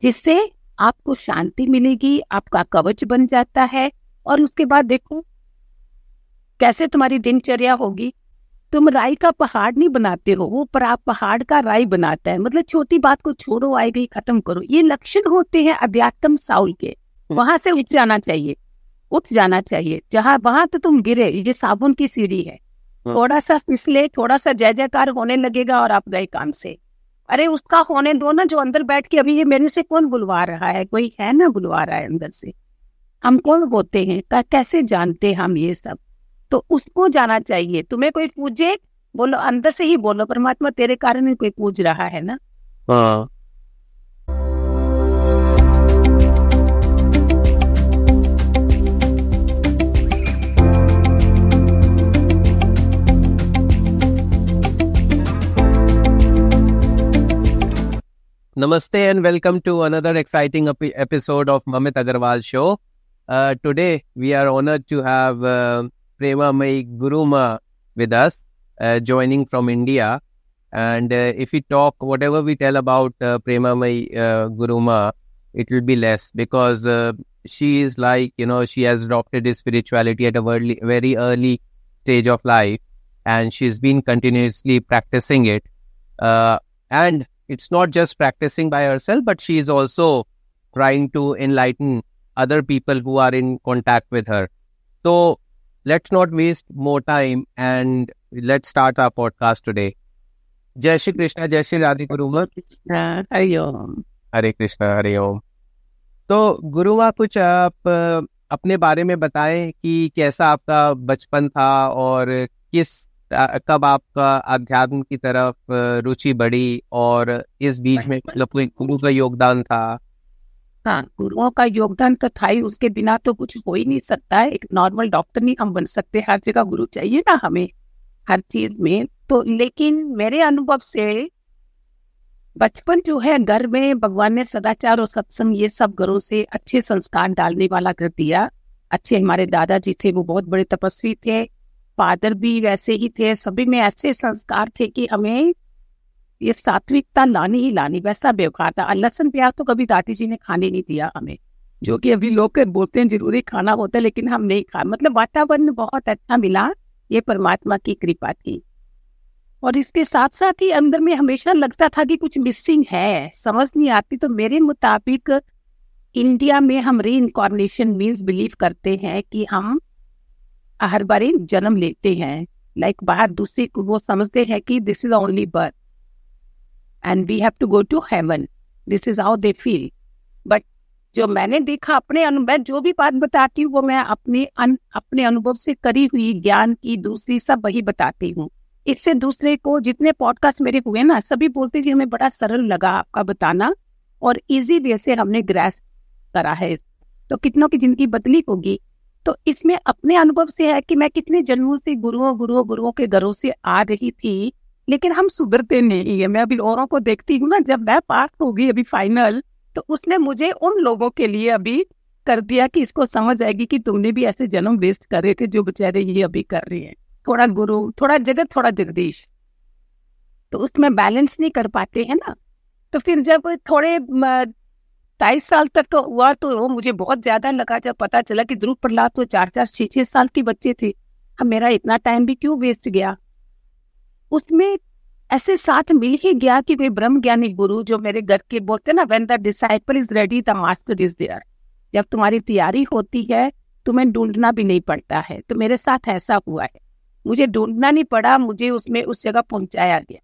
जिससे आपको शांति मिलेगी, आपका कवच बन जाता है। और उसके बाद देखो कैसे तुम्हारी दिनचर्या होगी। तुम राई का पहाड़ नहीं बनाते हो, वो पर आप पहाड़ का राई बनाता है। मतलब छोटी बात को छोड़ो, आई गई खत्म करो। ये लक्षण होते हैं अध्यात्म साउल के। वहां से उठ जाना चाहिए, उठ जाना चाहिए। जहां वहां तो तुम गिरे, ये साबुन की सीढ़ी है, थोड़ा सा फिसले, थोड़ा सा जय जयकार होने लगेगा और आप गए काम से। अरे उसका होने दो ना, जो अंदर बैठ के अभी ये मेरे से कौन बुलवा रहा है, कोई है ना बुलवा रहा है अंदर से। हम कौन होते हैं, कैसे जानते हम ये सब। तो उसको जाना चाहिए। तुम्हें कोई पूजे, बोलो अंदर से ही बोलो, परमात्मा तेरे कारण ही कोई पूज रहा है ना। हाँ। Namaste and welcome to another exciting episode of Mamit Agarwal Show. Today we are honored to have Prema Mai Guruma with us, joining from India. And if we talk, whatever we tell about Prema Mai Guruma, it will be less because she is like, she has adopted spirituality at a very early stage of life, and she's been continuously practicing it. And it's not just practicing by herself, but she is also trying to enlighten other people who are in contact with her. So let's not waste more time and let's start our podcast today. Jai Shri Krishna, Jai Shri Radhe Guruma. Hariom. हरे कृष्णा, हरे ओम। तो गुरुमा, कुछ आप अपने बारे में बताएं कि कैसा आपका बचपन था और कब आपका अध्यात्म की तरफ रुचि बढ़ी, और इस बीच में मतलब कोई गुरु का योगदान था? हाँ, गुरुओं का योगदान तो था ही, उसके बिना तो कुछ हो ही नहीं सकता है। एक नॉर्मल डॉक्टर नहीं हम बन सकते, हर जगह गुरु चाहिए ना हमें, हर चीज में। तो लेकिन मेरे अनुभव से बचपन जो है, घर में भगवान ने सदाचार और सत्संग ये सब घरों से अच्छे संस्कार डालने वाला कर दिया। अच्छे हमारे दादाजी थे, वो बहुत बड़े तपस्वी थे, फादर भी वैसे ही थे। सभी में ऐसे संस्कार थे कि हमें ये सात्विकता लानी ही लानी, वैसा व्यवहार था। लहसुन प्याज तो कभी दादी जी ने खाने नहीं दिया हमें, जो कि अभी लोग बोलते हैं जरूरी खाना होता है, लेकिन हम नहीं खा। मतलब वातावरण बहुत अच्छा मिला, ये परमात्मा की कृपा थी। और इसके साथ साथ ही अंदर में हमेशा लगता था कि कुछ मिसिंग है, समझ नहीं आती। तो मेरे मुताबिक इंडिया में हम री इनकॉर्नेशन मीन्स बिलीव करते हैं कि हम हर बार जन्म लेते हैं। लाइक बाहर दूसरे को वो समझते हैं कि this is only birth and we have to go to heaven, this is how they feel. But जो मैंने देखा अपने अनुभव, जो भी बात बताती हूँ वो मैं अपने अनुभव से करी हुई ज्ञान की दूसरी सब वही बताती हूँ। इससे दूसरे को, जितने पॉडकास्ट मेरे हुए ना, सभी बोलते जी हमें बड़ा सरल लगा आपका बताना और इजी वे से हमने ग्रैस्प करा है, तो कितनों की जिंदगी बदली होगी। तो इसमें अपने अनुभव से है कि मैं कितने जन्मों से गुरुओं के घरों से आ रही थी, लेकिन हम सुधरते नहीं है। मैं अभी औरों को देखती हूँ ना, जब मैं पास हो गई अभी फाइनल, तो उसने मुझे उन लोगों के लिए अभी कर दिया कि इसको समझ आएगी कि तुमने भी ऐसे जन्म वेस्ट कर रहे थे जो बेचारे ये अभी कर रही है। थोड़ा गुरु, थोड़ा जगत, थोड़ा जगदीश, तो उसमें बैलेंस नहीं कर पाते हैं ना। तो फिर जब थोड़े 23 साल तक तो हुआ, तो वो मुझे बहुत ज्यादा लगा जब पता चला कि ध्रुव प्रहलाद तो 4-4, 6-6 साल के बच्चे थे। अब मेरा इतना टाइम भी क्यों वेस्ट गया। उसमें ऐसे साथ मिल ही गया कि कोई ब्रह्म ज्ञानी गुरु, जो मेरे घर के बोलते ना, when the disciple is ready the master is there. जब तुम्हारी तैयारी होती है तुम्हें ढूंढना भी नहीं पड़ता है। तो मेरे साथ ऐसा हुआ है, मुझे ढूंढना नहीं पड़ा, मुझे उसमें उस जगह पहुंचाया गया।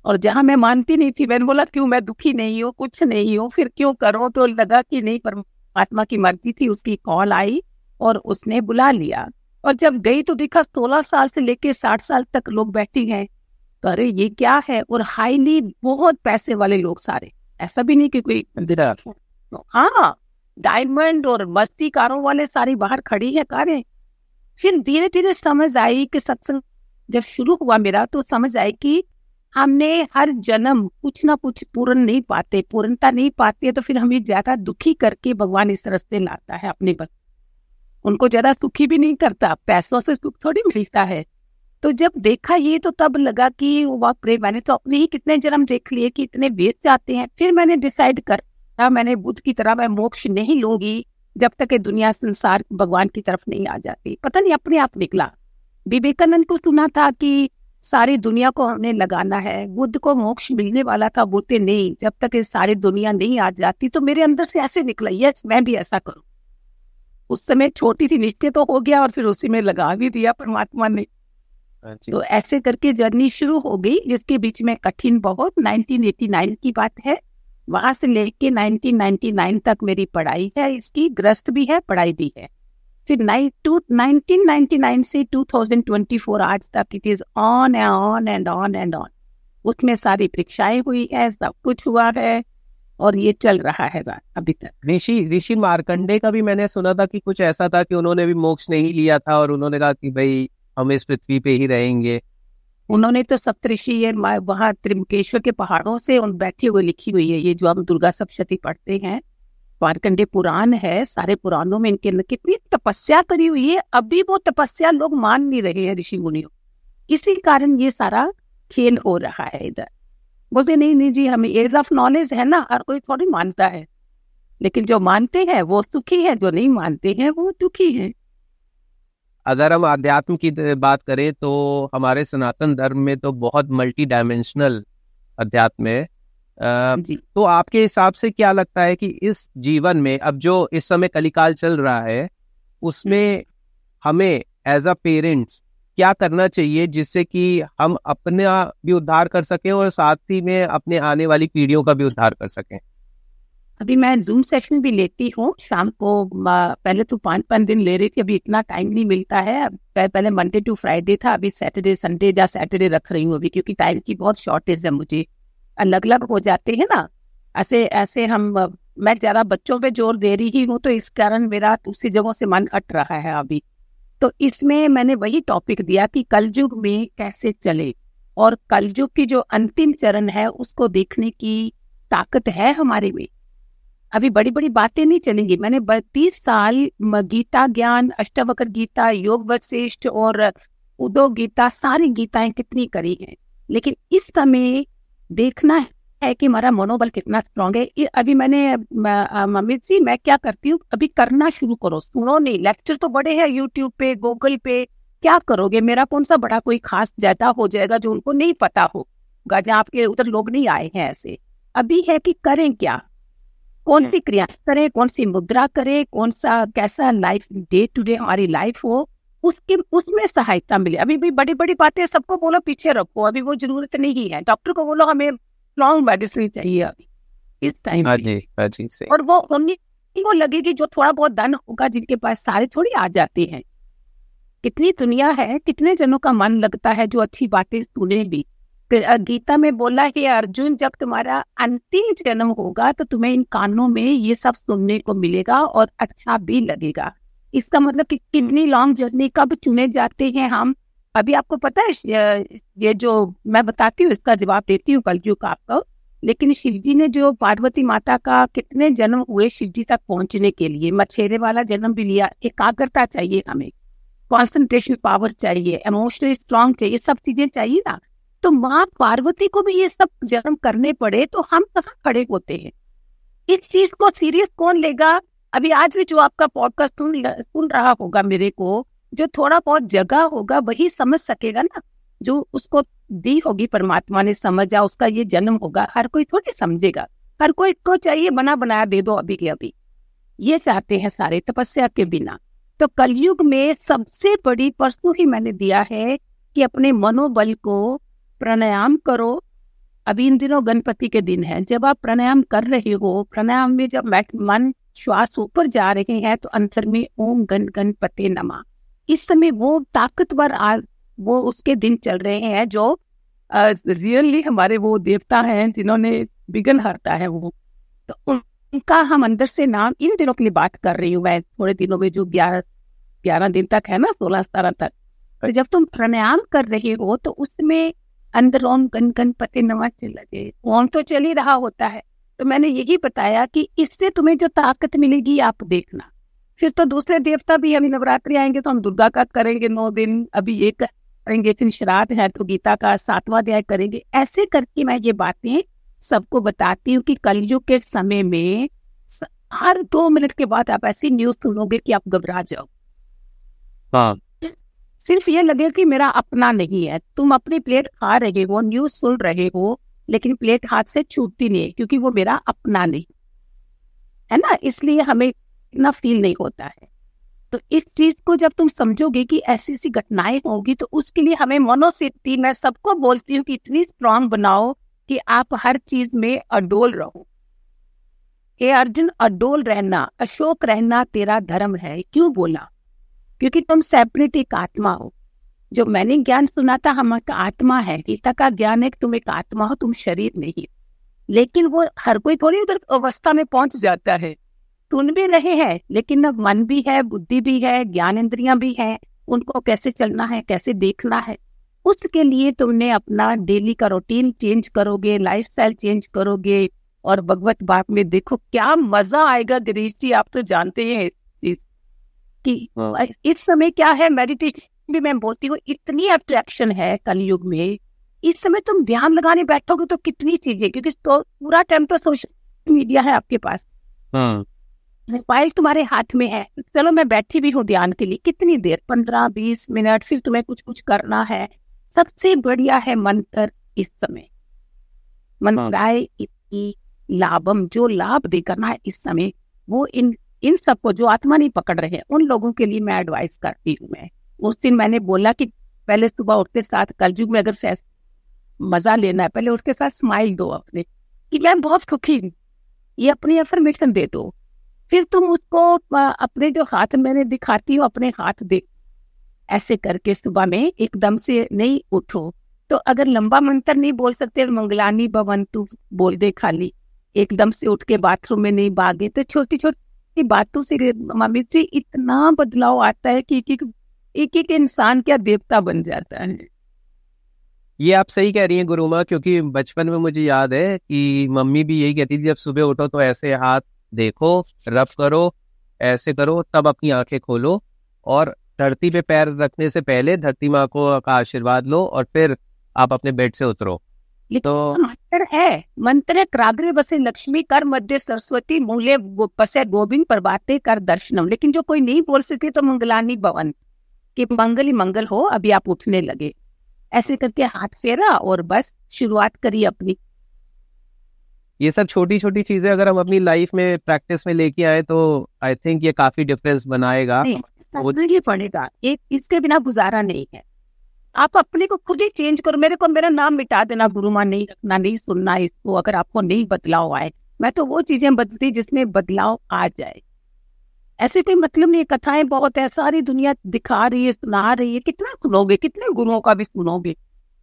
और जहां मैं मानती नहीं थी, मैंने बोला क्यों, मैं दुखी नहीं हूँ, कुछ नहीं हूँ, फिर क्यों करो। तो लगा कि नहीं, परमात्मा की मर्जी थी। उसकी कॉल आई और उसने बुला लिया। और जब गई तो देखा 16 साल से लेके 60 साल तक लोग बैठे हैं। तो अरे ये क्या है। और हाईली बहुत पैसे वाले लोग सारे, ऐसा भी नहीं कि कोई, हाँ, डायमंड और मस्ती कारों वाले सारी बाहर खड़ी है कारें। फिर धीरे धीरे समझ आई कि सत्संग जब शुरू हुआ मेरा, तो समझ आई कि हमने हर जन्म कुछ ना कुछ पूर्णता नहीं पाते, तो फिर हमें ज्यादा दुखी करके भगवान इस रास्ते लाता है अपने भक्त। उनको ज्यादा सुखी भी नहीं करता, पैसों से सुख थोड़ी मिलता है। तो जब देखा ये तो तब लगा कि बाप रे, मैंने तो अपने ही कितने जन्म देख लिए कि इतने वेस्ट जाते हैं। फिर मैंने डिसाइड करा, मैंने बुद्ध की तरह मैं मोक्ष नहीं लूंगी जब तक ये दुनिया संसार भगवान की तरफ नहीं आ जाती। पता नहीं अपने आप निकला। विवेकानंद को सुना था कि सारी दुनिया को हमने लगाना है, बुद्ध को मोक्ष मिलने वाला था, बोलते नहीं जब तक ये सारी दुनिया नहीं आ जाती। तो मेरे अंदर से ऐसे निकला, यस मैं भी ऐसा करूं। उस समय छोटी थी, निश्चय तो हो गया और फिर उसी में लगा भी दिया परमात्मा ने। तो ऐसे करके जर्नी शुरू हो गई, जिसके बीच में कठिन बहुत 1989 की बात है। वहां से लेके 1999 तक मेरी पढ़ाई है, इसकी ग्रस्त भी है, पढ़ाई भी है। फिर 1999 से 2024 आज तक it is on and on and on and on. उसमें सारी परीक्षाएं हुई है, सब कुछ हुआ है और ये चल रहा है अभी तक। ऋषि मार्कंडे का भी मैंने सुना था कि कुछ ऐसा था कि उन्होंने भी मोक्ष नहीं लिया था और उन्होंने कहा कि भाई हम इस पृथ्वी पे ही रहेंगे। उन्होंने तो सप्तऋषि वहाँ त्रिमकेश्वर के पहाड़ों से उन बैठी हुई लिखी हुई है, ये जो हम दुर्गा सप्तशती पढ़ते हैं, मार्कंडे पुराण है। सारे पुराणों में इनके अंदर कितनी तपस्या करी हुई है। अभी वो तपस्या लोग मान नहीं रहे हैं ऋषि मुनियों, इसी कारण ये सारा खेल हो रहा है इधर। बोलते नहीं नहीं जी, हमें एज ऑफ नॉलेज है ना, हर कोई थोड़ी मानता है, लेकिन जो मानते हैं वो सुखी है, जो नहीं मानते हैं वो दुखी है। अगर हम आध्यात्म की बात करें तो हमारे सनातन धर्म में तो बहुत मल्टी डायमेंशनल अध्यात्म है। तो आपके हिसाब से क्या लगता है कि इस जीवन में अब जो इस समय कलिकाल चल रहा है उसमें हमें एज अ पेरेंट्स क्या करना चाहिए जिससे कि हम अपना भी उद्धार कर सकें और साथ ही में अपने आने वाली पीढ़ियों का भी उद्धार कर सकें? अभी मैं जूम सेशन भी लेती हूँ शाम को। पहले तो 5 दिन ले रही थी, अभी इतना टाइम नहीं मिलता है। पहले मंडे टू फ्राइडे था, अभी सैटरडे संडे या सैटरडे रख रही हूँ अभी, क्योंकि टाइम की बहुत शॉर्टेज है मुझे। अलग अलग हो जाते हैं ना, ऐसे मैं ज्यादा बच्चों पे जोर दे रही हूँ, तो इस कारण मेरा दूसरी जगहों से मन हट रहा है अभी। तो इसमें मैंने वही टॉपिक दिया कि कलयुग में कैसे चले, और कलयुग की जो अंतिम चरण है उसको देखने की ताकत है हमारे में। अभी बड़ी बड़ी बातें नहीं चलेंगी। मैंने 32 साल गीता ज्ञान, अष्टावक्र गीता, योग वशिष्ठ और उदो गीता, सारी गीताएं कितनी करी हैं, लेकिन इस समय देखना है कि हमारा मनोबल कितना स्ट्रांग है। अभी मैंने मम्मी जी मैं क्या करती हूँ, अभी करना शुरू करो, सुनो नहीं। लेक्चर तो बड़े हैं यूट्यूब पे, गूगल पे, क्या करोगे? मेरा कौन सा बड़ा कोई खास ज्यादा हो जाएगा जो उनको नहीं पता होगा, जहाँ आपके उधर लोग नहीं आए हैं ऐसे। अभी है कि करें क्या, कौन सी क्रिया करें, कौन सी मुद्रा करें, कौन सा कैसा लाइफ डे टू डे हमारी लाइफ हो, उसमें सहायता मिले। अभी भी बड़ी बड़ी बातें सबको बोलो पीछे रखो, अभी वो जरूरत नहीं है। डॉक्टर को बोलो हमें स्ट्रॉन्ग मेडिसिन चाहिए अभी इस टाइम। और वो उन्हीं को लगेगी जो थोड़ा बहुत धन होगा, जिनके पास सारे थोड़ी आ जाते हैं। कितनी दुनिया है, कितने जनों का मन लगता है जो अच्छी बातें सुने भी। गीता में बोला है अर्जुन, जब तुम्हारा अंतिम जन्म होगा तो तुम्हें इन कानों में ये सब सुनने को मिलेगा और अच्छा भी लगेगा। इसका मतलब कि कितनी लॉन्ग जर्नी कब चुने जाते हैं हम। अभी आपको पता है, ये जो मैं बताती हूँ इसका जवाब देती हूँ कलयुग का आपको। लेकिन शिव जी ने जो पार्वती माता का कितने जन्म हुए शिव जी तक पहुंचने के लिए, मछेरे वाला जन्म भी लिया। एकाग्रता चाहिए हमें, कॉन्सेंट्रेशन पावर चाहिए, इमोशनली स्ट्रांग चाहिए, सब चीजें चाहिए ना। तो माँ पार्वती को भी ये सब जन्म करने पड़े, तो हम कहाँ खड़े होते हैं? इस चीज को सीरियस कौन लेगा? अभी आज भी जो आपका पॉडकास्ट सुन रहा होगा मेरे को, जो थोड़ा बहुत जगह होगा वही समझ सकेगा ना, जो उसको दी होगी परमात्मा ने समझा, उसका ये जन्म होगा। हर कोई थोड़ी समझेगा, हर कोई को चाहिए बना बनाया दे दो अभी के अभी। ये चाहते हैं सारे तपस्या के बिना। तो कलयुग में सबसे बड़ी परसों ही मैंने दिया है कि अपने मनोबल को प्राणायाम करो। अभी इन दिनों गणपति के दिन है, जब आप प्राणायाम कर रहे हो, प्राणायाम में जब मन श्वास ऊपर जा रहे हैं तो अंतर में ओम गण गणपते नमः। इस समय वो ताकतवर वो उसके दिन चल रहे हैं जो रियली हमारे वो देवता हैं जिन्होंने विघ्न हरता है वो। तो उनका हम अंदर से नाम इन दिनों के लिए बात कर रही हूँ मैं, थोड़े दिनों में जो 11 दिन तक है ना, 16-17 तक। और जब तुम प्राणायाम कर रहे हो तो उसमें अंदर ओम गण गणपति नमः चला जाए, ओम तो चल ही रहा होता है। तो मैंने यही बताया कि इससे तुम्हें जो ताकत मिलेगी आप देखना। फिर तो दूसरे देवता भी, अभी नवरात्रि आएंगे तो हम दुर्गा का करेंगे 9 दिन। अभी एक करेंगे, फिर श्राद्ध है तो गीता का 7वां अध्याय करेंगे। ऐसे करके मैं ये बातें सबको बताती हूँ कि कलयुग के समय में हर 2 मिनट के बाद आप ऐसी न्यूज सुनोगे कि आप घबरा जाओ। हाँ, सिर्फ ये लगे कि मेरा अपना नहीं है। तुम अपनी प्लेट खा रहे हो, न्यूज सुन रहे हो, लेकिन प्लेट हाथ से छूटती नहीं है, क्योंकि वो मेरा अपना नहीं है ना, इसलिए हमें इतना फील नहीं होता है। तो इस चीज को जब तुम समझोगे कि ऐसी ऐसी घटनाएं होंगी, तो उसके लिए हमें मनोस्थिति, मैं सबको बोलती हूँ कि इतनी स्ट्रांग बनाओ कि आप हर चीज में अडोल रहो। हे अर्जुन, अडोल रहना, अशोक रहना तेरा धर्म है। क्यों बोला? क्योंकि तुम सेपरेट एक आत्मा हो। जो मैंने ज्ञान सुना था, हम एक आत्मा है। गीता का ज्ञान है कि तुम एक आत्मा हो, तुम शरीर नहीं। लेकिन वो हर कोई थोड़ी उधर अवस्था में पहुंच जाता है। सुन भी रहे हैं, लेकिन अब मन भी है, बुद्धि भी है, ज्ञान इंद्रियां भी हैं, उनको कैसे चलना है, कैसे देखना है, उसके लिए तुमने अपना डेली का रूटीन चेंज करोगे, लाइफस्टाइल चेंज करोगे, और भगवत बात में देखो क्या मजा आएगा। गिरीश जी, आप तो जानते हैं कि इस समय क्या है, मेडिटेशन भी मैं बोलती हूँ, इतनी अट्रैक्शन है कलयुग में। इस समय तुम ध्यान लगाने बैठोगे तो कितनी चीजें, क्योंकि तो पूरा टाइम तो सोशल मीडिया है आपके पास, मोबाइल तुम्हारे हाथ में है। चलो मैं बैठी भी हूँ ध्यान के लिए, कितनी देर, 15-20 मिनट, फिर तुम्हें कुछ कुछ करना है। सबसे बढ़िया है मंत्र इस समय, मंत्राय इति लाभम, जो लाभ दे करना है इस समय, वो इन सबको जो आत्मा नहीं पकड़ रहे हैं उन लोगों के लिए मैं एडवाइस करती हूँ। मैं उस दिन मैंने बोला कि पहले सुबह उठते साथ, कलयुग में अगर मजा लेना है, पहले उसके साथ स्माइल दो अपने कि मैं बहुत सुखी हूँ, ये अपनी अफर्मेशन दे दो। फिर तुम उसको अपने जो हाथ मैंने दिखाती हूँ, अपने हाथ दे, ऐसे करके सुबह में एकदम से नहीं उठो। तो अगर लंबा मंत्र नहीं बोल सकते, मंगलानी भवन्तु बोल दे खाली, एकदम से उठ के बाथरूम में नहीं भागे। तो छोटी छोटी बातों से मम्मी से इतना बदलाव आता है कि एक इंसान क्या देवता बन जाता है। ये आप सही कह रही हैं गुरु माँ, क्योंकि बचपन में मुझे याद है कि मम्मी भी यही कहती थी, जब सुबह उठो तो ऐसे हाथ देखो, रब करो, ऐसे करो, तब अपनी आंखें खोलो, और धरती पे पैर रखने से पहले धरती माँ को का आशीर्वाद लो, और फिर आप अपने बेड से उतरो। तो मंत्र है, मंत्र है, क्राग्रे बसे लक्ष्मी, कर मध्य सरस्वती, मूले बसे गोविंद, प्रभाते कर दर्शनम। लेकिन जो कोई नहीं बोल सके तो मंगलानी भवन, कि मंगल ही मंगल हो, अभी आप उठने लगे। ऐसे करके हाथ फेरा और बस शुरुआत करी अपनी। ये सब छोटी छोटी चीजें अगर हम अपनी लाइफ में प्रैक्टिस में लेके आए तो आई थिंक ये काफी डिफरेंस बनाएगा। ये पड़ेगा, इसके बिना गुजारा नहीं है। आप अपने को खुद ही चेंज करो। मेरा नाम मिटा देना, गुरु माँ नहीं रखना, नहीं सुनना इसको, अगर आपको नहीं बदलाव आए। मैं तो वो चीजें बदलती जिसमें बदलाव आ जाए। ऐसे कोई मतलब नहीं, कथाएं बहुत है, सारी दुनिया दिखा रही है, सुना रही है, कितना सुनोगे, कितने गुरुओं का भी सुनोगे।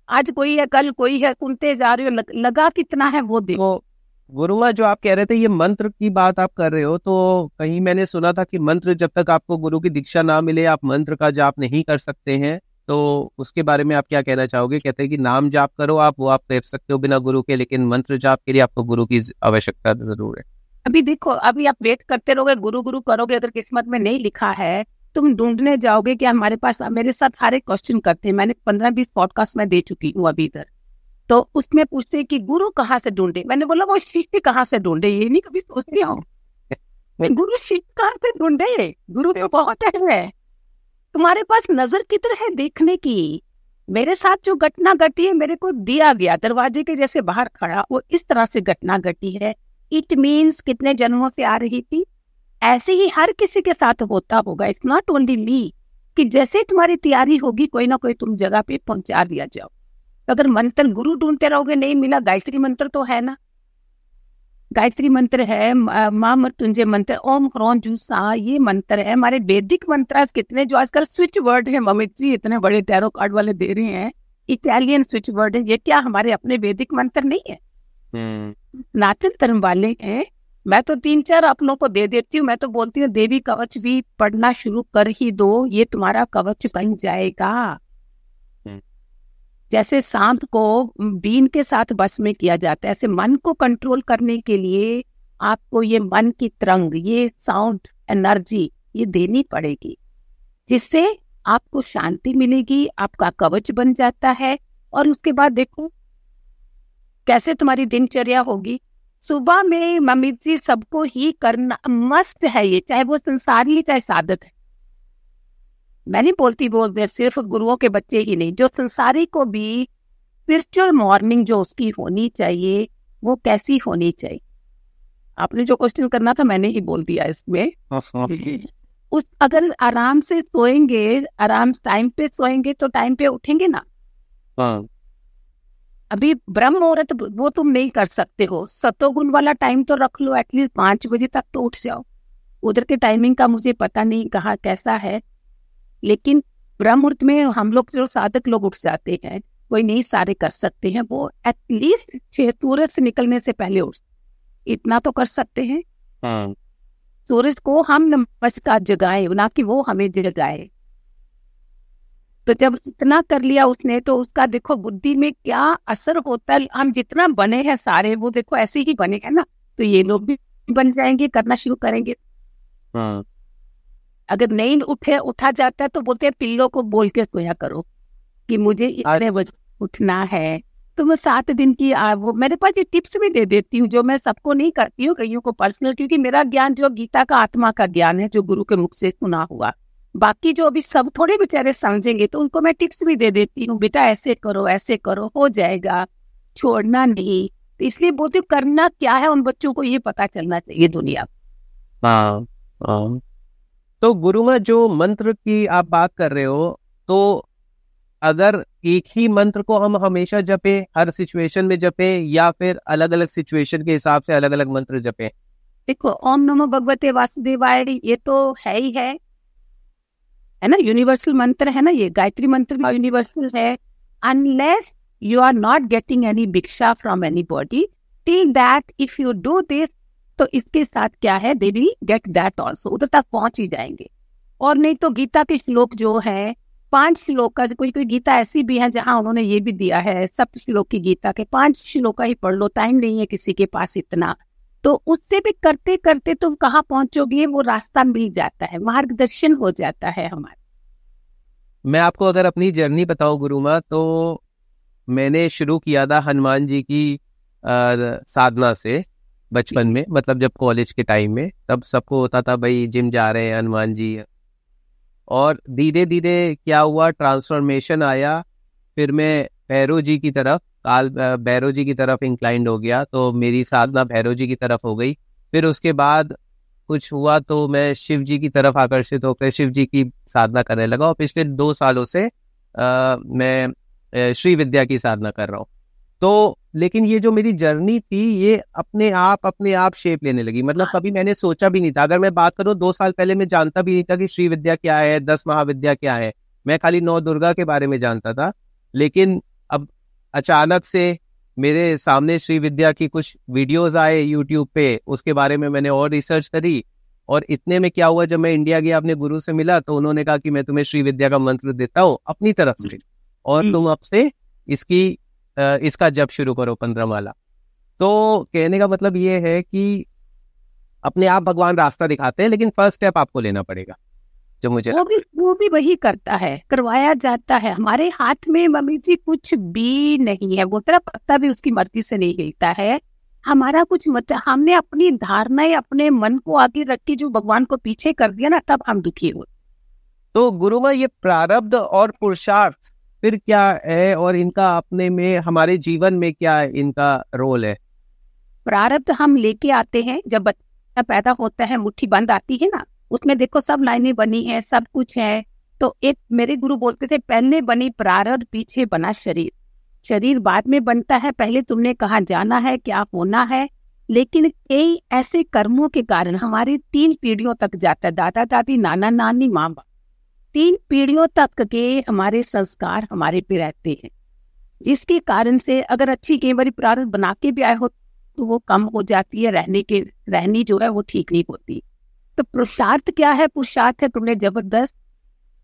आज कोई है, कल कोई है, सुनते जा रहे हो, लगा कितना है वो देखो। गुरु माँ, जो आप कह रहे थे ये मंत्र की बात आप कर रहे हो, तो कहीं मैंने सुना था कि मंत्र जब तक आपको गुरु की दीक्षा ना मिले आप मंत्र का जाप नहीं कर सकते हैं, तो उसके बारे में आप क्या कहना चाहोगे? कहते हैं कि नाम जाप करो आप, वो आप कर सकते हो बिना गुरु के, लेकिन मंत्र जाप के लिए आपको गुरु की आवश्यकता जरूर है। अभी देखो, अभी आप वेट करते रहोगे, गुरु गुरु करोगे, अगर किस्मत में नहीं लिखा है तुम ढूंढने जाओगे कि हमारे पास, मेरे साथ सारे क्वेश्चन करते हैं, मैंने 15-20 पॉडकास्ट में दे चुकी हूँ अभी इधर। तो उसमें पूछते कि गुरु कहाँ से ढूंढे, मैंने बोला वो शिष्य कहाँ से ढूंढे, ये नहीं कभी सोचती हूँ गुरु शिष्य कहाँ से ढूंढे, गुरु तो बहुत है। तुम्हारे पास नजर किधर है देखने की। मेरे साथ जो घटना घटी है, मेरे को दिया गया दरवाजे के जैसे बाहर खड़ा, वो इस तरह से घटना घटी है। इट मीन्स कितने जन्मों से आ रही थी। ऐसे ही हर किसी के साथ होता होगा। इट्स नॉट ओनली मी, कि जैसे तुम्हारी तैयारी होगी कोई ना कोई तुम जगह पे पहुंचा दिया जाओ। तो अगर मंत्र गुरु ढूंढते रहोगे, नहीं मिला, गायत्री मंत्र तो है ना, गायत्री मंत्र है, माँ मृत्युंजय मंत्र, ओम ह्रौं जूसा, ये मंत्र है। हमारे वैदिक मंत्र कितने जो आजकल स्विच वर्ड है, ममित जी इतने बड़े टैरो कार्ड वाले दे रहे हैं, इटालियन स्विच वर्ड है। ये क्या हमारे अपने वैदिक मंत्र नहीं है? नातन धर्म वाले हैं। मैं तो 3-4 अपनों को दे देती हूँ। मैं तो बोलती हूँ देवी कवच भी पढ़ना शुरू कर ही दो, ये तुम्हारा कवच बन जाएगा। जैसे सांप को बीन के साथ बस में किया जाता है, ऐसे मन को कंट्रोल करने के लिए आपको ये मन की तरंग, ये साउंड एनर्जी ये देनी पड़ेगी, जिससे आपको शांति मिलेगी, आपका कवच बन जाता है। और उसके बाद देखो कैसे तुम्हारी दिनचर्या होगी। सुबह में मम्मी जी सबको ही करना मस्ट है ये, चाहे वो संसारी है चाहे साधक है। मैं नहीं बोलती वो सिर्फ गुरुओं के बच्चे ही नहीं, जो संसारी को भी स्पिरिचुअल मॉर्निंग जो उसकी होनी चाहिए वो कैसी होनी चाहिए। आपने जो क्वेश्चन करना था मैंने ही बोल दिया इसमें। उस अगर आराम से सोएंगे, आराम टाइम पे सोएंगे तो टाइम पे उठेंगे ना। अभी ब्रह्म मुहूर्त वो तुम नहीं कर सकते हो, सतोगुण वाला टाइम तो रख लो, एटलीस्ट 5 बजे तक तो उठ जाओ। उधर के टाइमिंग का मुझे पता नहीं कहाँ कैसा है, लेकिन ब्रह्म मुहूर्त में हम लोग जो साधक लोग उठ जाते हैं, कोई नहीं सारे कर सकते हैं, वो एटलीस्ट सूरज से निकलने से पहले उठ, इतना तो कर सकते हैं। सूरज को हम नमस्कार जगाए, ना कि वो हमें जगाए। तो जब इतना कर लिया उसने, तो उसका देखो बुद्धि में क्या असर होता है। हम जितना बने हैं सारे वो देखो ऐसे ही बने हैं ना, तो ये लोग भी बन जाएंगे, करना शुरू करेंगे। अगर नहीं उठा जाता है तो बोलते हैं पिल्लों को बोल के सोया करो कि मुझे इतने बजे उठना है। तो मैं 7 दिन की वो मेरे पास ये टिप्स भी दे देती हूँ, जो मैं सबको नहीं करती हूँ, कईयों को पर्सनल, क्योंकि मेरा ज्ञान जो गीता का आत्मा का ज्ञान है, जो गुरु के मुख से सुना हुआ। बाकी जो अभी सब थोड़े बेचारे समझेंगे, तो उनको मैं टिप्स भी दे देती हूँ, बेटा ऐसे करो हो जाएगा, छोड़ना नहीं। तो इसलिए बोलती हूँ करना क्या है उन बच्चों को ये पता चलना चाहिए दुनिया। तो गुरुमा जो मंत्र की आप बात कर रहे हो, तो अगर एक ही मंत्र को हम हमेशा जपे, हर सिचुएशन में जपे, या फिर अलग अलग सिचुएशन के हिसाब से अलग अलग मंत्र जपे? देखो ओम नमो भगवते वासुदेवाय ये तो है ही है ना, यूनिवर्सल मंत्र है ना, ये गायत्री मंत्र यूनिवर्सल है। Unless you are not getting any भिक्षा from anybody, till that if you do this, तो इसके साथ क्या है, they will get that also, उधर तक पहुंच ही जाएंगे। और नहीं तो गीता के श्लोक जो है 5 श्लोक का, कोई गीता ऐसी भी है जहां उन्होंने ये भी दिया है 7 श्लोक की गीता के 5 श्लोक का ही पढ़ लो, टाइम नहीं है किसी के पास इतना, तो उससे भी करते करते तुम कहाँ पहुंचोगे, वो रास्ता मिल जाता है, मार्गदर्शन हो जाता है हमारा। मैं आपको अगर अपनी जर्नी बताऊं गुरुमा, तो मैंने शुरू किया था हनुमान जी की साधना से बचपन में, मतलब जब कॉलेज के टाइम में, तब सबको होता था भाई जिम जा रहे हैं हनुमान जी, और धीरे धीरे क्या हुआ, ट्रांसफॉर्मेशन आया। फिर मैं भैरव जी की तरफ, भैरव जी की तरफ इंक्लाइंड हो गया, तो मेरी साधना भैरव जी की तरफ हो गई। फिर उसके बाद कुछ हुआ तो मैं शिव जी की तरफ आकर्षित होकर शिव जी की साधना करने लगा, और पिछले 2 सालों से मैं श्री विद्या की साधना कर रहा हूँ। तो लेकिन ये जो मेरी जर्नी थी, ये अपने आप शेप लेने लगी। मतलब कभी मैंने सोचा भी नहीं था, अगर मैं बात करूँ 2 साल पहले मैं जानता भी नहीं था कि श्री विद्या क्या है, 10 महाविद्या क्या है, मैं खाली 9 दुर्गा के बारे में जानता था। लेकिन अब अचानक से मेरे सामने श्री विद्या की कुछ वीडियोस आए यूट्यूब पे, उसके बारे में मैंने और रिसर्च करी, और इतने में क्या हुआ, जब मैं इंडिया गया अपने गुरु से मिला, तो उन्होंने कहा कि मैं तुम्हें श्री विद्या का मंत्र देता हूँ अपनी तरफ से, और तुम अब से इसका जप शुरू करो 15 माला। तो कहने का मतलब ये है कि अपने आप भगवान रास्ता दिखाते हैं, लेकिन फर्स्ट स्टेप आपको लेना पड़ेगा, जो मुझे वो भी वही करता है, करवाया जाता है। हमारे हाथ में मम्मी जी कुछ भी नहीं है, वो तेरा पत्ता भी उसकी मर्जी से नहीं हिलता है। हमारा कुछ मत, हमने अपनी धारणाएं अपने मन को आगे रख के जो भगवान को पीछे कर दिया ना, तब हम दुखी हुए। तो गुरुमा, ये प्रारब्ध और पुरुषार्थ फिर क्या है, और इनका अपने में हमारे जीवन में क्या इनका रोल है? प्रारब्ध हम लेके आते हैं, जब बच्चा पैदा होता है, मुट्ठी बंद आती है ना, उसमें देखो सब लाइनें बनी है, सब कुछ है। तो एक मेरे गुरु बोलते थे, पहले बनी प्रारब्ध, पीछे बना शरीर, शरीर बाद में बनता है, पहले तुमने कहाँ जाना है, क्या होना है। लेकिन कई ऐसे कर्मों के कारण हमारी 3 पीढ़ियों तक जाता है, दादा दादी नाना नानी माँ बाप, 3 पीढ़ियों तक के हमारे संस्कार हमारे पे रहते हैं, जिसके कारण से अगर अच्छी कई बार प्रारब्ध बना के भी आए हो तो वो कम हो जाती है, रहनी जो है वो ठीक नहीं होती। तो पुरुषार्थ क्या है? पुरुषार्थ है तुमने जबरदस्त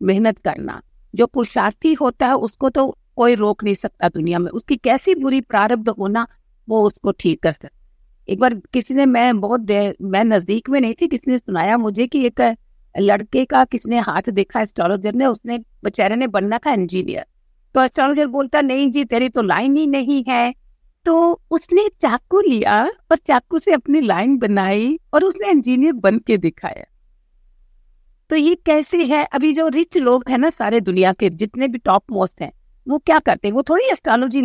मेहनत करना। जो पुरुषार्थी होता है उसको तो कोई रोक नहीं सकता दुनिया में, उसकी कैसी बुरी प्रारब्ध होना वो उसको ठीक कर सकता। एक बार किसी ने, मैं नजदीक में नहीं थी, किसी ने सुनाया मुझे कि एक लड़के का किसने हाथ देखा एस्ट्रोलॉजर ने, उसने बेचारे ने बनना था इंजीनियर। तो एस्ट्रोलॉजर बोलता नहीं जी तेरी तो लाइन ही नहीं है। तो उसने चाकू लिया और चाकू से अपनी लाइन बनाई और उसने इंजीनियर बन के दिखाया। तो ये कैसे है? अभी जो रिच लोग हैं ना सारे दुनिया के जितने भी टॉप मोस्ट हैं, वो क्या करते हैं? वो थोड़ी एस्ट्रोलॉजी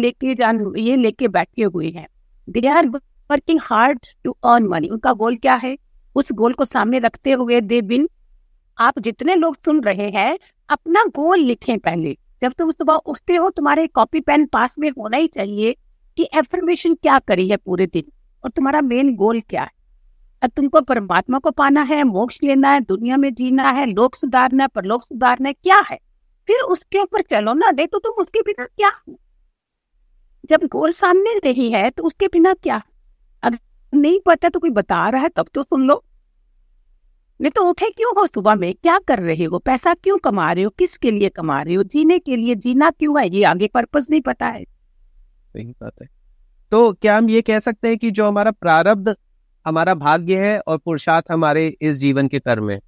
ये लेके बैठे हुए हैं। They are working hard to earn money. उनका गोल क्या है? उस गोल को सामने रखते हुए दे विन। आप जितने लोग सुन रहे हैं अपना गोल लिखें पहले। जब तुम सुबह उठते हो तुम्हारे कॉपी पेन पास में होना ही चाहिए कि एफर्मेशन क्या करी है पूरे दिन और तुम्हारा मेन गोल क्या है। अब तुमको परमात्मा को पाना है, मोक्ष लेना है, दुनिया में जीना है, लोक सुधारना है, परलोक सुधारना है, क्या है? फिर उसके ऊपर चलो ना। नहीं तो तुम उसके बिना क्या हो? जब गोल सामने नहीं है तो उसके बिना क्या? अगर नहीं पता तो कोई बता रहा है तब तो सुन लो। नहीं तो उठे क्यों हो सुबह में? क्या कर रहे हो? पैसा क्यों कमा रहे हो? किसके लिए कमा रहे हो? जीने के लिए। जीना क्यों है? ये आगे पर्पस नहीं पता है। सही बात है। तो क्या हम ये कह सकते हैं कि जो हमारा प्रारब्ध हमारा भाग्य है और पुरुषार्थ हमारे इस जीवन के कर्म है?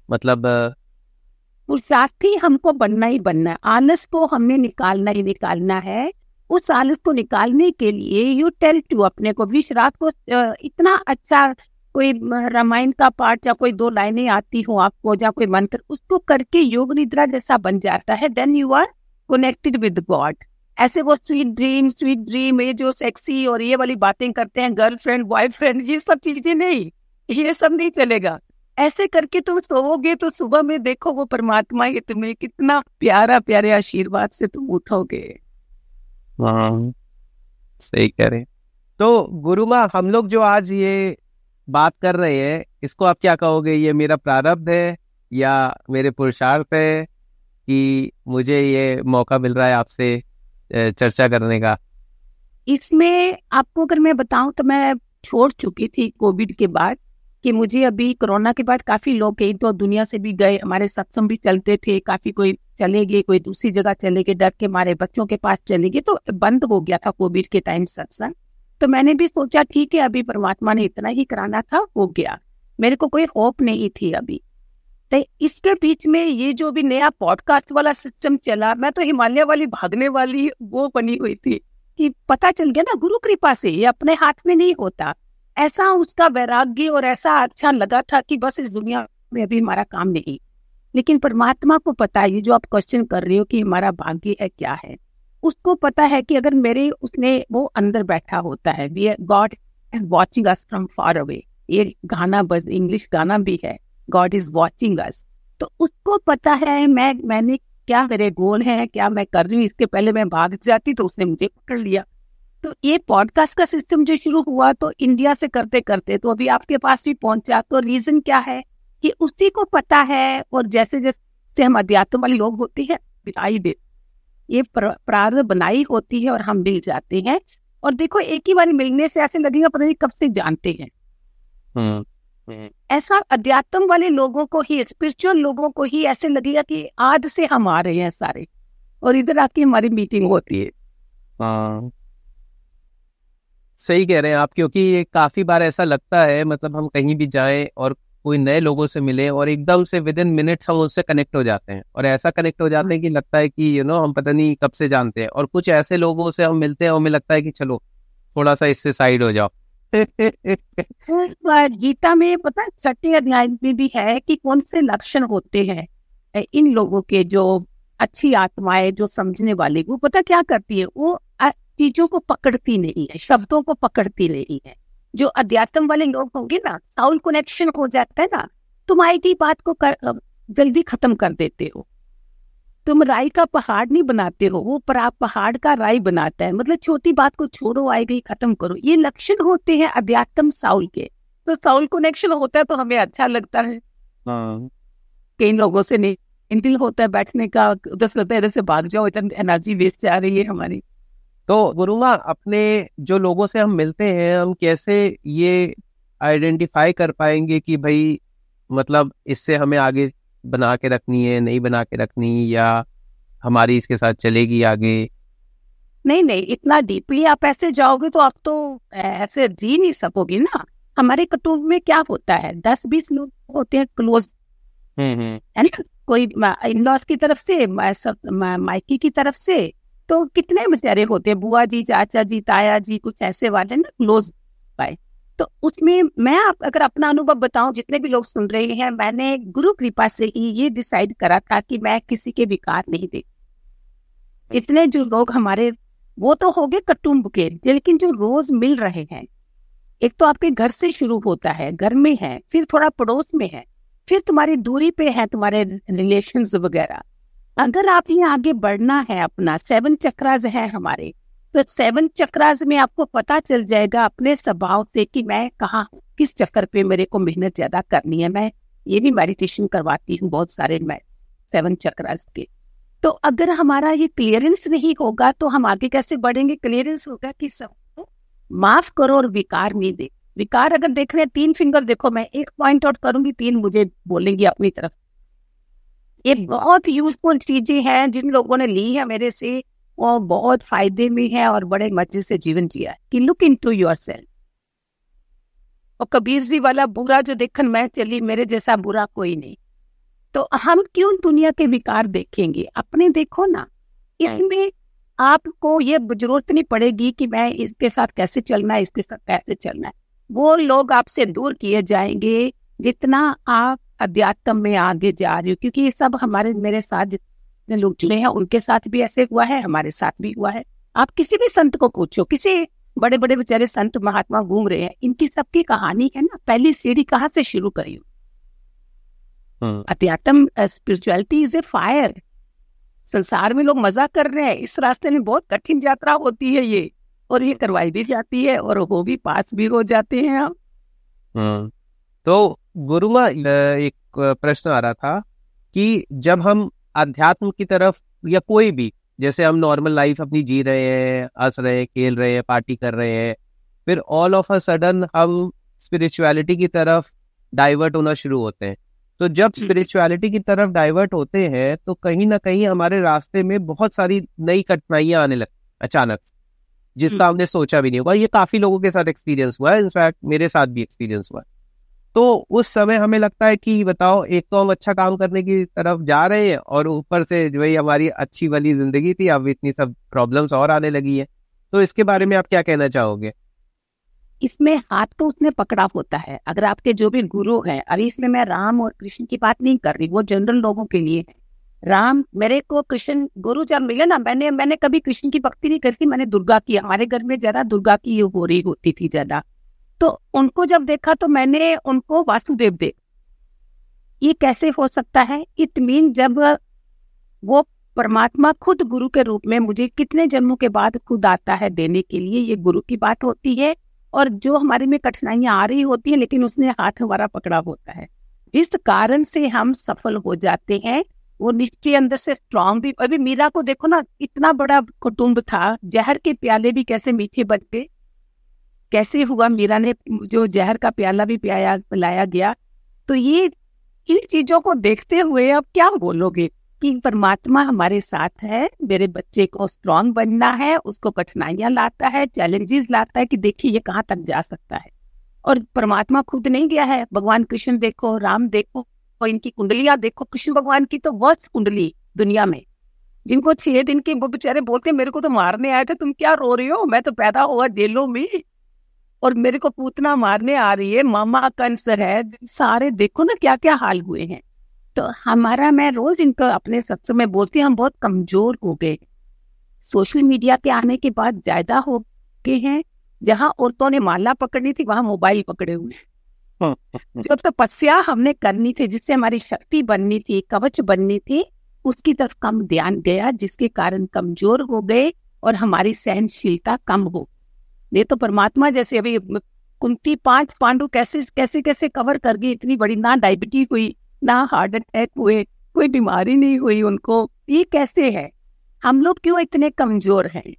मतलब पुरुषार्थी हमको बनना ही बनना है। आलस को हमने निकालना ही निकालना है। उस आलस को निकालने के लिए यू टेल टू अपने को विश रात को इतना अच्छा कोई रामायण का पाठ या कोई 2 लाइनें आती हो आपको या कोई मंत्र, उसको करके योग निद्रा जैसा बन जाता है। Then you are connected with God. ऐसे वो स्वीट ड्रीम ये जो सेक्सी और ये वाली बातें करते हैं गर्लफ्रेंड बॉयफ्रेंड, ये सब चीजें नहीं, ये सब नहीं चलेगा। ऐसे करके तुम सोओगे तो सुबह में देखो वो परमात्मा ये तुम्हें कितना प्यारा प्यारे आशीर्वाद से तुम उठोगे। सही कह रहे हैं। तो गुरु माँ, हम लोग जो आज ये बात कर रहे हैं इसको आप क्या कहोगे? ये मेरा प्रारब्ध है या मेरे पुरुषार्थ है कि मुझे ये मौका मिल रहा है आपसे चर्चा करने का? इसमें आपको अगर मैं बताऊं तो मैं छोड़ चुकी थी कोविड के बाद, कि मुझे अभी कोरोना के बाद काफी लोग कई तो दुनिया से भी गए, हमारे सत्संग भी चलते थे, काफी कोई चले गए, कोई दूसरी जगह चले गए, डर के मारे बच्चों के पास चले गए, तो बंद हो गया था कोविड के टाइम सत्संग। तो मैंने भी सोचा ठीक है अभी परमात्मा ने इतना ही कराना था, हो गया। मेरे को कोई होप नहीं थी अभी। तो इसके बीच में ये जो भी नया पॉडकास्ट वाला सिस्टम चला, मैं तो हिमालय वाली भागने वाली वो बनी हुई थी कि पता चल गया ना गुरु कृपा से ये अपने हाथ में नहीं होता। ऐसा उसका वैराग्य और ऐसा अच्छा लगा था कि बस इस दुनिया में अभी हमारा काम नहीं। लेकिन परमात्मा को पता है, ये जो आप क्वेश्चन कर रहे हो कि हमारा भाग्य है क्या है, उसको पता है कि अगर मेरे उसने वो अंदर बैठा होता है, God is watching us from far away. ये गाना इंग्लिश गाना भी है, गॉड इज वॉचिंग अस। तो उसको पता है मैंने क्या मेरे गोल हैं, क्या मैं कर रही हूँ। इसके पहले मैं भाग जाती तो उसने मुझे पकड़ लिया। तो ये पॉडकास्ट का सिस्टम जो शुरू हुआ तो इंडिया से करते करते तो अभी आपके पास भी पहुंचा। तो रीजन क्या है कि उसी को पता है। और जैसे जैसे हम अध्यात्म वाले लोग होते हैं बिताई दे, ये प्रारब्ध बनाई होती है और हम मिल जाते हैं। और देखो एक ही बार मिलने से ऐसे लगेगा पता नहीं कब से जानते हैं। ऐसा अध्यात्म वाले लोगों को ही, स्पिरिचुअल लोगों को ही ऐसे लगेगा कि आज से हम आ रहे हैं सारे और इधर आके हमारी मीटिंग होती है। सही कह रहे हैं आप, क्योंकि ये काफी बार ऐसा लगता है, मतलब हम कहीं भी जाएं और कोई नए लोगों से मिले और एकदम से विद इन मिनट्स हम उससे कनेक्ट हो जाते हैं और ऐसा कनेक्ट हो जाते हैं कि लगता है कि हम पता नहीं कब से जानते हैं। और कुछ ऐसे लोगों से हम मिलते हैं और हमें लगता है कि चलो थोड़ा सा इससे साइड हो जाओ। गीता में पता 6 अध्याय में भी है कि कौन से लक्षण होते हैं इन लोगों के, जो अच्छी आत्माएं जो समझने वाले, वो पता क्या करती है, वो चीजों को पकड़ती नहीं है, शब्दों को पकड़ती नहीं है। जो अध्यात्म वाले लोग होंगे ना, साउंड कनेक्शन हो जाता है ना, तुम आईटी बात को जल्दी खत्म कर देते हो। तुम राई का पहाड़ नहीं बनाते हो, वो पहाड़ का राई बनाता है। मतलब छोटी बात को छोड़ो, आई गई खत्म करो। ये लक्षण होते हैं अध्यात्म साउल के। तो साउल कनेक्शन होता है तो हमें अच्छा लगता है। कई लोगों से नहीं दिल होता है बैठने का, उधर से लगता है इधर से भाग जाओ, इतना एनर्जी वेस्ट जा रही है हमारी। तो गुरु माँ, अपने जो लोगों से हम मिलते हैं, हम कैसे ये आइडेंटिफाई कर पाएंगे कि भाई मतलब इससे हमें आगे बना के रखनी है, नहीं बना के रखनी, या हमारी इसके साथ चलेगी आगे? नहीं, इतना डीपली आप ऐसे जाओगे तो आप तो ऐसे जी नहीं सकोगे ना। हमारे कुटुंब में क्या होता है, 10-20 लोग होते हैं क्लोज, है ना, कोई इन लॉज की तरफ से, मायके की तरफ से, तो कितने बेचारे होते हैं, बुआ जी, चाचा जी, ताया जी, कुछ ऐसे वाले ना क्लोज बाय। तो उसमें मैं अगर अपना अनुभव बताऊं, जितने भी लोग सुन रहे हैं, मैंने गुरु कृपा से ही ये डिसाइड करा था कि मैं किसी के विकार नहीं दे। इतने जो लोग हमारे, वो तो हो गए कुटुंब के, लेकिन जो रोज मिल रहे हैं, एक तो आपके घर से शुरू होता है, घर में है, फिर थोड़ा पड़ोस में है, फिर तुम्हारी दूरी पे है तुम्हारे रिलेशंस वगैरह। अगर आप ये आगे बढ़ना है, अपना 7 चक्रास है हमारे, तो 7 चक्रास में आपको पता चल जाएगा अपने स्वभाव से कि मैं कहाँ हूँ, किस चक्कर पे मेरे को मेहनत ज्यादा करनी है। मैं ये भी मेडिटेशन करवाती हूँ बहुत सारे, मैं 7 चक्रास के। तो अगर हमारा ये क्लियरेंस नहीं होगा तो हम आगे कैसे बढ़ेंगे? क्लियरेंस होगा कि सबको माफ करो और विकार नहीं दे। विकार अगर देख रहे हैं, 3 फिंगर देखो, मैं एक पॉइंट आउट करूंगी, 3 मुझे बोलेंगी अपनी तरफ। ये बहुत यूजफुल चीजें हैं जिन लोगों ने ली है मेरे से, वो बहुत फायदे में है और बड़े मजे से जीवन जिया है। कि लुक इनटू योरसेल्फ। और कबीर जी वाला बुरा जो देखन मैं चली, मेरे जैसा बुरा कोई नहीं। तो हम क्यों दुनिया के विकार देखेंगे? अपने देखो ना। इसमें आपको ये जरूरत नहीं पड़ेगी कि मैं इसके साथ कैसे चलना है, इसके साथ कैसे चलना है। वो लोग आपसे दूर किए जाएंगे जितना आप अध्यात्म में आगे जा रहे हो। क्योंकि ये सब हमारे, मेरे साथ जितने लोग जुड़े हैं उनके साथ भी ऐसे हुआ है, हमारे साथ भी हुआ है। आप किसी भी संत को पूछो, किसी बड़े बड़े बेचारे संत महात्मा घूम रहे हैं, इनकी सबकी कहानी है ना, पहली सीढ़ी कहाँ से शुरू करी? अध्यात्म, स्पिरिचुअलिटी इज ए फायर। संसार में लोग मजा कर रहे हैं, इस रास्ते में बहुत कठिन यात्रा होती है ये, और ये करवाई भी जाती है और वो भी पास भी हो जाते हैं हम। तो गुरुमा, एक प्रश्न आ रहा था कि जब हम अध्यात्म की तरफ, या कोई भी, जैसे हम नॉर्मल लाइफ अपनी जी रहे हैं, हंस रहे हैं, खेल रहे हैं, पार्टी कर रहे हैं, फिर ऑल ऑफ अ सडन हम स्पिरिचुअलिटी की तरफ डाइवर्ट होना शुरू होते हैं। तो जब स्पिरिचुअलिटी की तरफ डाइवर्ट होते हैं तो कहीं ना कहीं हमारे रास्ते में बहुत सारी नई कठिनाइयां आने लगती अचानक, जिसका हमने सोचा भी नहीं होगा। ये काफी लोगों के साथ एक्सपीरियंस हुआ है, इनफैक्ट मेरे साथ भी एक्सपीरियंस हुआ है। तो उस समय हमें लगता है कि बताओ, एक तो हम अच्छा काम करने की तरफ जा रहे हैं और ऊपर से जो है हमारी अच्छी वाली जिंदगी थी, अब इतनी सब प्रॉब्लम्स और आने लगी है। तो इसके बारे में आप क्या कहना चाहोगे? इसमें हाथ तो उसने पकड़ा होता है, अगर आपके जो भी गुरु हैं। अभी इसमें मैं राम और कृष्ण की बात नहीं कर रही, वो जनरल लोगों के लिए है। राम, मेरे को कृष्ण गुरु जब मिले ना, मैंने कभी कृष्ण की भक्ति नहीं करी थी, मैंने दुर्गा की, हमारे घर में ज्यादा दुर्गा की हो रही होती थी ज्यादा। तो उनको जब देखा तो मैंने उनको वासुदेव देव, ये कैसे हो सकता है? इट मीन जब वो परमात्मा खुद गुरु के रूप में मुझे कितने जन्मों के बाद खुद आता है देने के लिए, ये गुरु की बात होती है। और जो हमारे में कठिनाइयां आ रही होती है, लेकिन उसने हाथ हमारा पकड़ा होता है, जिस कारण से हम सफल हो जाते हैं। वो निश्चय अंदर से स्ट्रांग भी। अभी मीरा को देखो ना, इतना बड़ा कुटुंब था, जहर के प्याले भी कैसे मीठे बन गए। कैसे हुआ? मीरा ने जो जहर का प्याला भी पिलाया गया। तो ये इन चीजों को देखते हुए अब क्या बोलोगे कि परमात्मा हमारे साथ है, मेरे बच्चे को स्ट्रांग बनना है, उसको कठिनाइयां लाता है, चैलेंजेस लाता है कि देखिए ये कहाँ तक जा सकता है। और परमात्मा खुद नहीं गया है, भगवान कृष्ण देखो, राम देखो, और इनकी कुंडलियां देखो। कृष्ण भगवान की तो वर्स्ट कुंडली दुनिया में, जिनको 6 दिन के वो बेचारे बोलते मेरे को तो मारने आए थे, तुम क्या रो रही हो, मैं तो पैदा हुआ जेलों में और मेरे को पूतना मारने आ रही है, मामा कंस है। सारे देखो ना क्या क्या हाल हुए हैं। तो हमारा, मैं रोज इनको अपने सत्संग में बोलती हूँ, हम बहुत कमजोर हो गए। सोशल मीडिया के आने के बाद ज्यादा हो गए हैं। जहां औरतों ने माला पकड़नी थी, वहां मोबाइल पकड़े हुए। जो तपस्या हमने करनी थी, जिससे हमारी शक्ति बननी थी, कवच बननी थी, उसकी तरफ कम ध्यान गया, जिसके कारण कमजोर हो गए और हमारी सहनशीलता कम हो। ये तो परमात्मा जैसे अभी कुंती 5 पांडु कैसे कैसे कैसे कवर कर गई, इतनी बड़ी, ना डायबिटीज हुई, ना हार्ट अटैक हुए, कोई बीमारी नहीं हुई उनको। ये कैसे है? हम लोग क्यों इतने कमजोर हैं?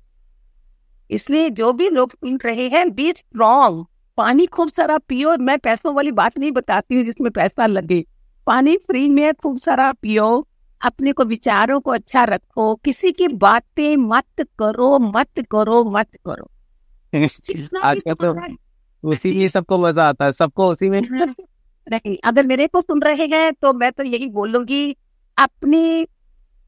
इसलिए जो भी लोग सुन रहे हैं, बी स्ट्रॉन्ग। पानी खूब सारा पियो। मैं पैसों वाली बात नहीं बताती हूँ जिसमें पैसा लगे। पानी फ्री में खूब सारा पियो। अपने को, विचारों को अच्छा रखो। किसी की बातें मत करो, मत करो, मत करो। आजकल तो उसी में सबको मजा आता है, सबको उसी में नहीं, अगर मेरे को सुन रहे हैं तो मैं तो यही बोलूंगी, अपने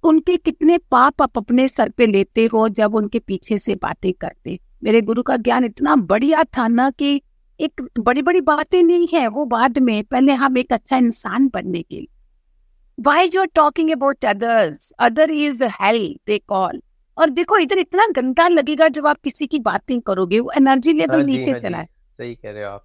उनके कितने पाप आप अपने सर पे लेते हो जब उनके पीछे से बातें करते। मेरे गुरु का ज्ञान इतना बढ़िया था ना कि एक बड़ी बड़ी बातें नहीं है वो, बाद में, पहले हम एक अच्छा इंसान बनने के लिए। Why you are talking about others? Other is hell they call। और देखो इधर इतना गंदा लगेगा जब आप किसी की बातें करोगे, वो एनर्जी लेवल नीचे चला है। सही कह रहे हो आप।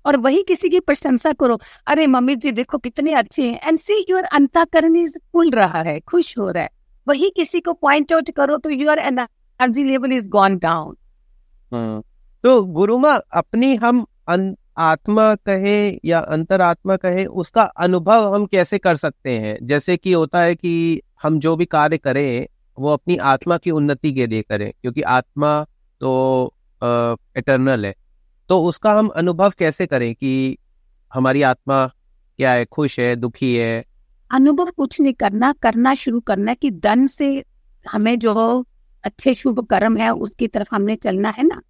और वही किसी की प्रशंसा करो, अरे मम्मी जी देखो कितने अच्छे हैं, एंड सी योर अंतःकरण इज फुल रहा है, खुश हो रहा है। वही किसी को पॉइंट आउट करो तो your energy level is gone down. तो गुरुमा, अपनी हम आत्मा कहे या अंतरात्मा कहे, उसका अनुभव हम कैसे कर सकते हैं? जैसे कि होता है कि हम जो भी कार्य करें वो अपनी आत्मा की उन्नति के लिए करें, क्योंकि आत्मा तो इटर्नल है। तो उसका हम अनुभव कैसे करें कि हमारी आत्मा क्या है, खुश है, दुखी है? अनुभव कुछ नहीं करना, करना शुरू करना कि धन से हमें जो अच्छे शुभ कर्म है उसकी तरफ हमने चलना है ना।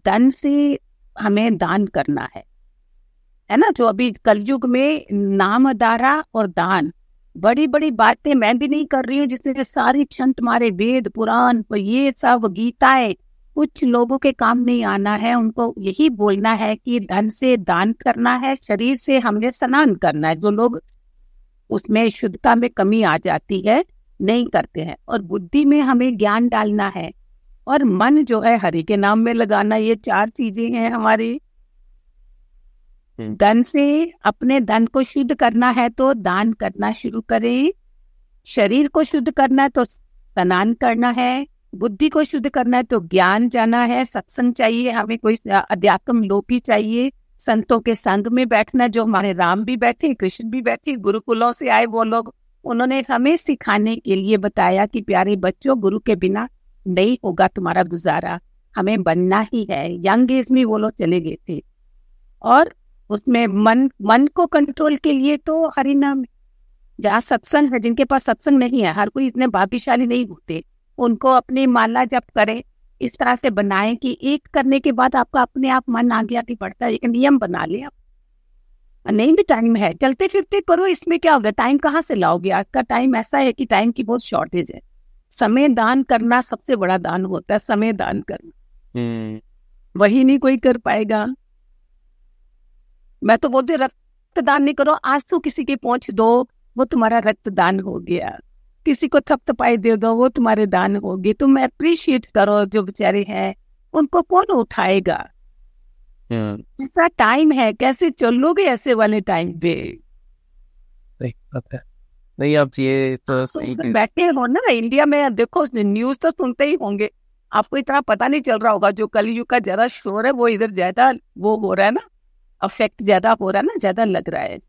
धन से हमें दान करना है ना। जो अभी कलयुग में नामधारा और दान, बड़ी बड़ी बातें मैं भी नहीं कर रही हूँ जिससे सारी छंट मारे वेद पुराण ये सब गीताएं कुछ लोगों के काम नहीं आना है। उनको यही बोलना है कि धन से दान करना है, शरीर से हमने स्नान करना है। जो लोग उसमें शुद्धता में कमी आ जाती है नहीं करते हैं। और बुद्धि में हमें ज्ञान डालना है, और मन जो है हरि के नाम में लगाना। ये 4 चीजें हैं हमारी। धन से अपने धन को शुद्ध करना है तो दान करना शुरू करें। शरीर को शुद्ध करना है तो स्नान करना है। बुद्धि को शुद्ध करना है तो ज्ञान जाना है, सत्संग चाहिए हमें, कोई अध्यात्म लोकी चाहिए, संतों के संग में बैठना। जो हमारे राम भी बैठे, कृष्ण भी बैठे, गुरुकुलों से आए वो लोग, उन्होंने हमें सिखाने के लिए बताया कि प्यारे बच्चों, गुरु के बिना नहीं होगा तुम्हारा गुजारा, हमें बनना ही है। यंग एज में वो लोग चले गए थे। और उसमें मन को कंट्रोल के लिए तो हरि नाम, जहाँ सत्संग है, जिनके पास सत्संग नहीं है, हर कोई इतने भाग्यशाली नहीं होते, उनको अपनी माला जप करें, इस तरह से बनाएं कि एक करने के बाद आपका अपने आप मन आगे आगे बढ़ता है। एक नियम बना ले आप। नहीं भी टाइम है, चलते फिरते करो, इसमें क्या होगा? टाइम कहाँ से लाओगे? आज का टाइम ऐसा है कि टाइम की बहुत शॉर्टेज है। समय दान करना सबसे बड़ा दान होता है, समय दान करना। वही नहीं कोई कर पाएगा। मैं तो बोलती रक्तदान नहीं करो, आज तो किसी के पहुंच दो, वो तुम्हारा रक्तदान हो गया। किसी को थपथपाई दे दो, वो तुम्हारे दान होगी। तुम अप्रिशिएट करो जो बेचारे हैं, उनको कौन उठाएगा? जितना टाइम है, कैसे चलोगे ऐसे वाले टाइम पे? नहीं, आप ये तो बैठे हो ना इंडिया में, देखो न्यूज तो सुनते ही होंगे, आपको इतना पता नहीं चल रहा होगा। जो कलयुग का ज्यादा शोर है वो इधर ज्यादा वो हो रहा है ना, अफेक्ट ज्यादा हो रहा है ना, ज्यादा लग रहा है।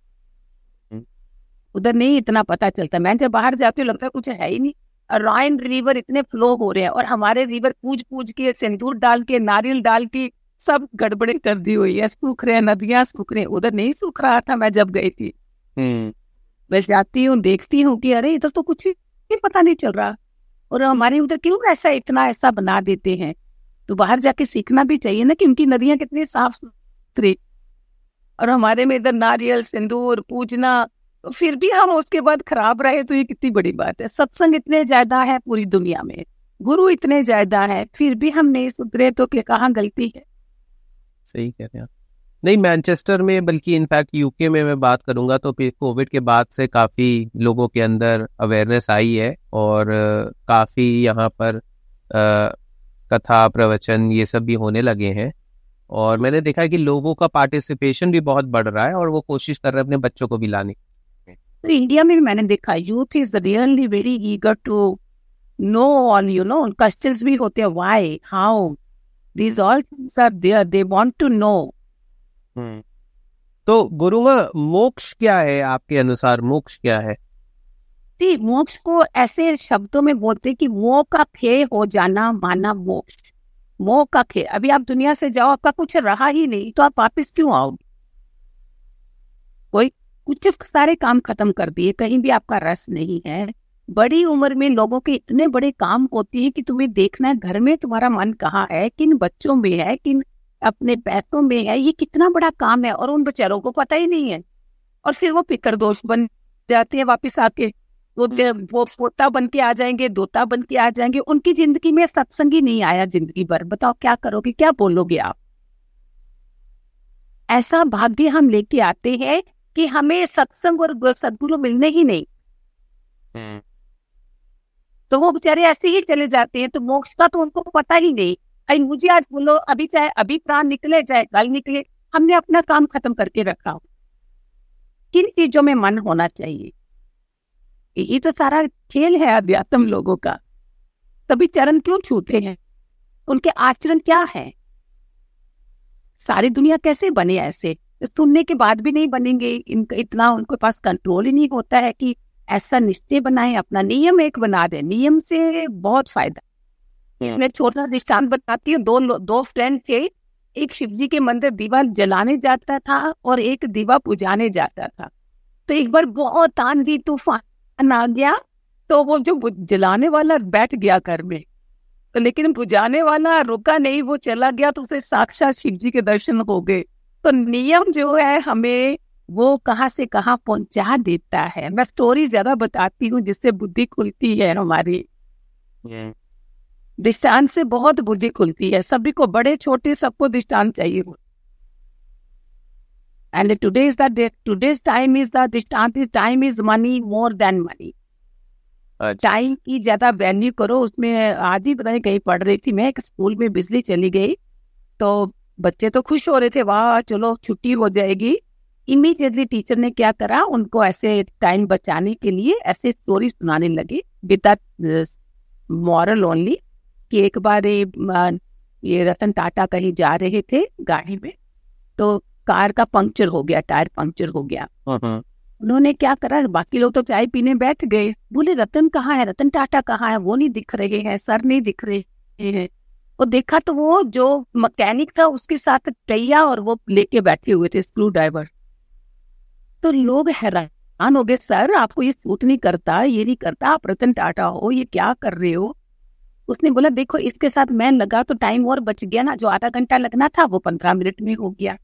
उधर नहीं इतना पता चलता। मैं जब बाहर जाती हूँ लगता है कुछ है ही नहीं। राइन रिवर इतने फ्लो हो रहे हैं, और हमारे रिवर पूज के, सिंदूर डाल के, नारियल डाल के सब गड़बड़े कर दी हुई है, सूख रहे हैं, नदियां सूख रहे हैं। उधर नहीं सूख रहा था मैं जब गई थी। मैं जाती हूँ, देखती हूँ कि अरे इधर तो कुछ ही पता नहीं चल रहा, और हमारे उधर क्यों ऐसा इतना ऐसा बना देते हैं। तो बाहर जाके सीखना भी चाहिए ना कि उनकी नदियां कितनी साफ सुथरी, और हमारे में इधर नारियल सिंदूर पूजना, फिर भी हम उसके बाद खराब रहे, तो ये कितनी बड़ी बात है। सत्संग इतने ज्यादा है पूरी दुनिया में, गुरु इतने ज्यादा है, फिर भी हम नहीं सुधरे, तो कहाँ गलती है? सही कह रहे हैं आप। नहीं, मैनचेस्टर में, बल्कि इनफैक्ट यूके में मैं बात करूंगा तो कोविड के बाद से काफी लोगों के अंदर अवेयरनेस आई है, और काफी यहाँ पर कथा प्रवचन ये सब भी होने लगे हैं। और मैंने देखा है कि लोगों का पार्टिसिपेशन भी बहुत बढ़ रहा है, और वो कोशिश कर रहे हैं अपने बच्चों को भी लाने। तो इंडिया में भी मैंने देखा, youth is really very eager to know all, questions भी होते हैं, why, how, these all things are there, they want to know। तो गुरुमा, मोक्ष क्या है आपके अनुसार? मोक्ष क्या है? जी, मोक्ष को ऐसे शब्दों में बोलते कि मोह का खेय हो जाना माना मोक्ष। मोह का खेय, अभी आप दुनिया से जाओ, आपका कुछ रहा ही नहीं, तो आप वापिस क्यों आओगे? कोई कुछ सारे काम खत्म कर दिए, कहीं भी आपका रस नहीं है। बड़ी उम्र में लोगों के इतने बड़े काम होते हैं कि तुम्हें देखना है घर में तुम्हारा मन कहाँ है, किन बच्चों में है, किन अपने पैसों में है, ये कितना बड़ा काम है और उन बेचारों को पता ही नहीं है। और फिर वो पितरदोष बन जाते हैं वापिस आके, वो पोता बन के आ जाएंगे, दोता बन के आ जाएंगे। उनकी जिंदगी में सत्संग ही नहीं आया जिंदगी भर। बताओ क्या करोगे, क्या बोलोगे आप? ऐसा भाग्य हम लेके आते हैं कि हमें सत्संग और सद्गुरु मिलने ही नहीं, तो वो बेचारे ऐसे ही चले जाते हैं। तो मोक्ष का तो उनको पता ही नहीं। अरे मुझे आज बोलो, अभी चाहे अभी प्राण निकले चाहे कल निकले, हमने अपना काम खत्म करके रखा। किन चीजों में मन होना चाहिए? यही तो सारा खेल है अध्यात्म लोगों का। तभी चरण क्यों छूते हैं? उनके आचरण क्या है? सारी दुनिया कैसे बने ऐसे? सुनने के बाद भी नहीं बनेंगे। इतना उनके पास कंट्रोल ही नहीं होता है कि ऐसा निश्चय बनाए, अपना नियम एक बना दे। नियम से बहुत फायदा। मैं छोटा दृष्टांत बताती हूँ। दो फ्रेंड थे। एक शिवजी के मंदिर दीवा जलाने जाता था और एक दीवा बुझाने जाता था। तो एक बार बहुत आंधी तूफान आ गया, तो वो जो जलाने वाला बैठ गया घर में, तो लेकिन बुझाने वाला रुका नहीं, वो चला गया। तो उसे साक्षात शिवजी के दर्शन हो गए। तो नियम जो है हमें वो कहाँ से कहाँ पहुंचा देता है। मैं स्टोरी ज्यादा बताती हूँ जिससे बुद्धि खुलती है हमारी। दृष्टांत से बहुत बुद्धि खुलती है। सभी को, बड़े छोटे सबको दृष्टांत चाहिए। And today's time is the दृष्टांत is time is money more than money. Time की ज्यादा वैल्यू करो। उसमें आज ही पता नहीं कहीं पढ़ रही थी मैं, एक स्कूल में बिजली चली गई तो बच्चे तो खुश हो रहे थे, वाह चलो छुट्टी हो जाएगी। इमीडिएटली टीचर ने क्या करा, उनको ऐसे टाइम बचाने के लिए ऐसे स्टोरी सुनाने लगी विद मॉरल ओनली। कि एक बार ये रतन टाटा कहीं जा रहे थे गाड़ी में, तो कार का पंक्चर हो गया, टायर पंक्चर हो गया। उन्होंने क्या करा, बाकी लोग तो चाय पीने बैठ गए। बोले रतन कहाँ है, रतन टाटा कहाँ है? वो नहीं दिख रहे हैं, सर नहीं दिख रहे हैं। वो देखा तो वो जो मैकेनिक था उसके साथ टैया और वो लेके बैठे हुए थे स्क्रू ड्राइवर। तो लोग हैरान हो गए, सर आपको ये सूट नहीं करता, ये नहीं करता, आप रतन टाटा हो, ये क्या कर रहे हो? उसने बोला देखो इसके साथ मैं लगा तो टाइम और बच गया ना, जो आधा घंटा लगना था वो 15 मिनट में हो गया।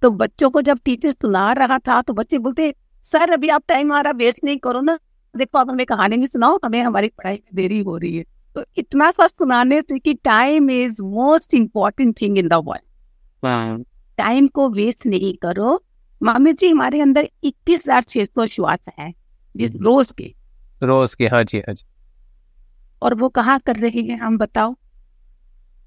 तो बच्चों को जब टीचर सुना रहा था तो बच्चे बोलते सर अभी आप टाइम हमारा वेस्ट नहीं करो ना, देखो आप हमें कहानी नहीं सुनाओ, हमें हमारी पढ़ाई में देरी हो रही है। तो इतना सा सुनाने से कि time is most important thing in the world. Time को वेस्ट नहीं करो। मामी जी हमारे अंदर 21,600 श्वास है जिस रोज के। हाँ जी हाँ जी। और वो कहाँ कर रहे हैं हम बताओ?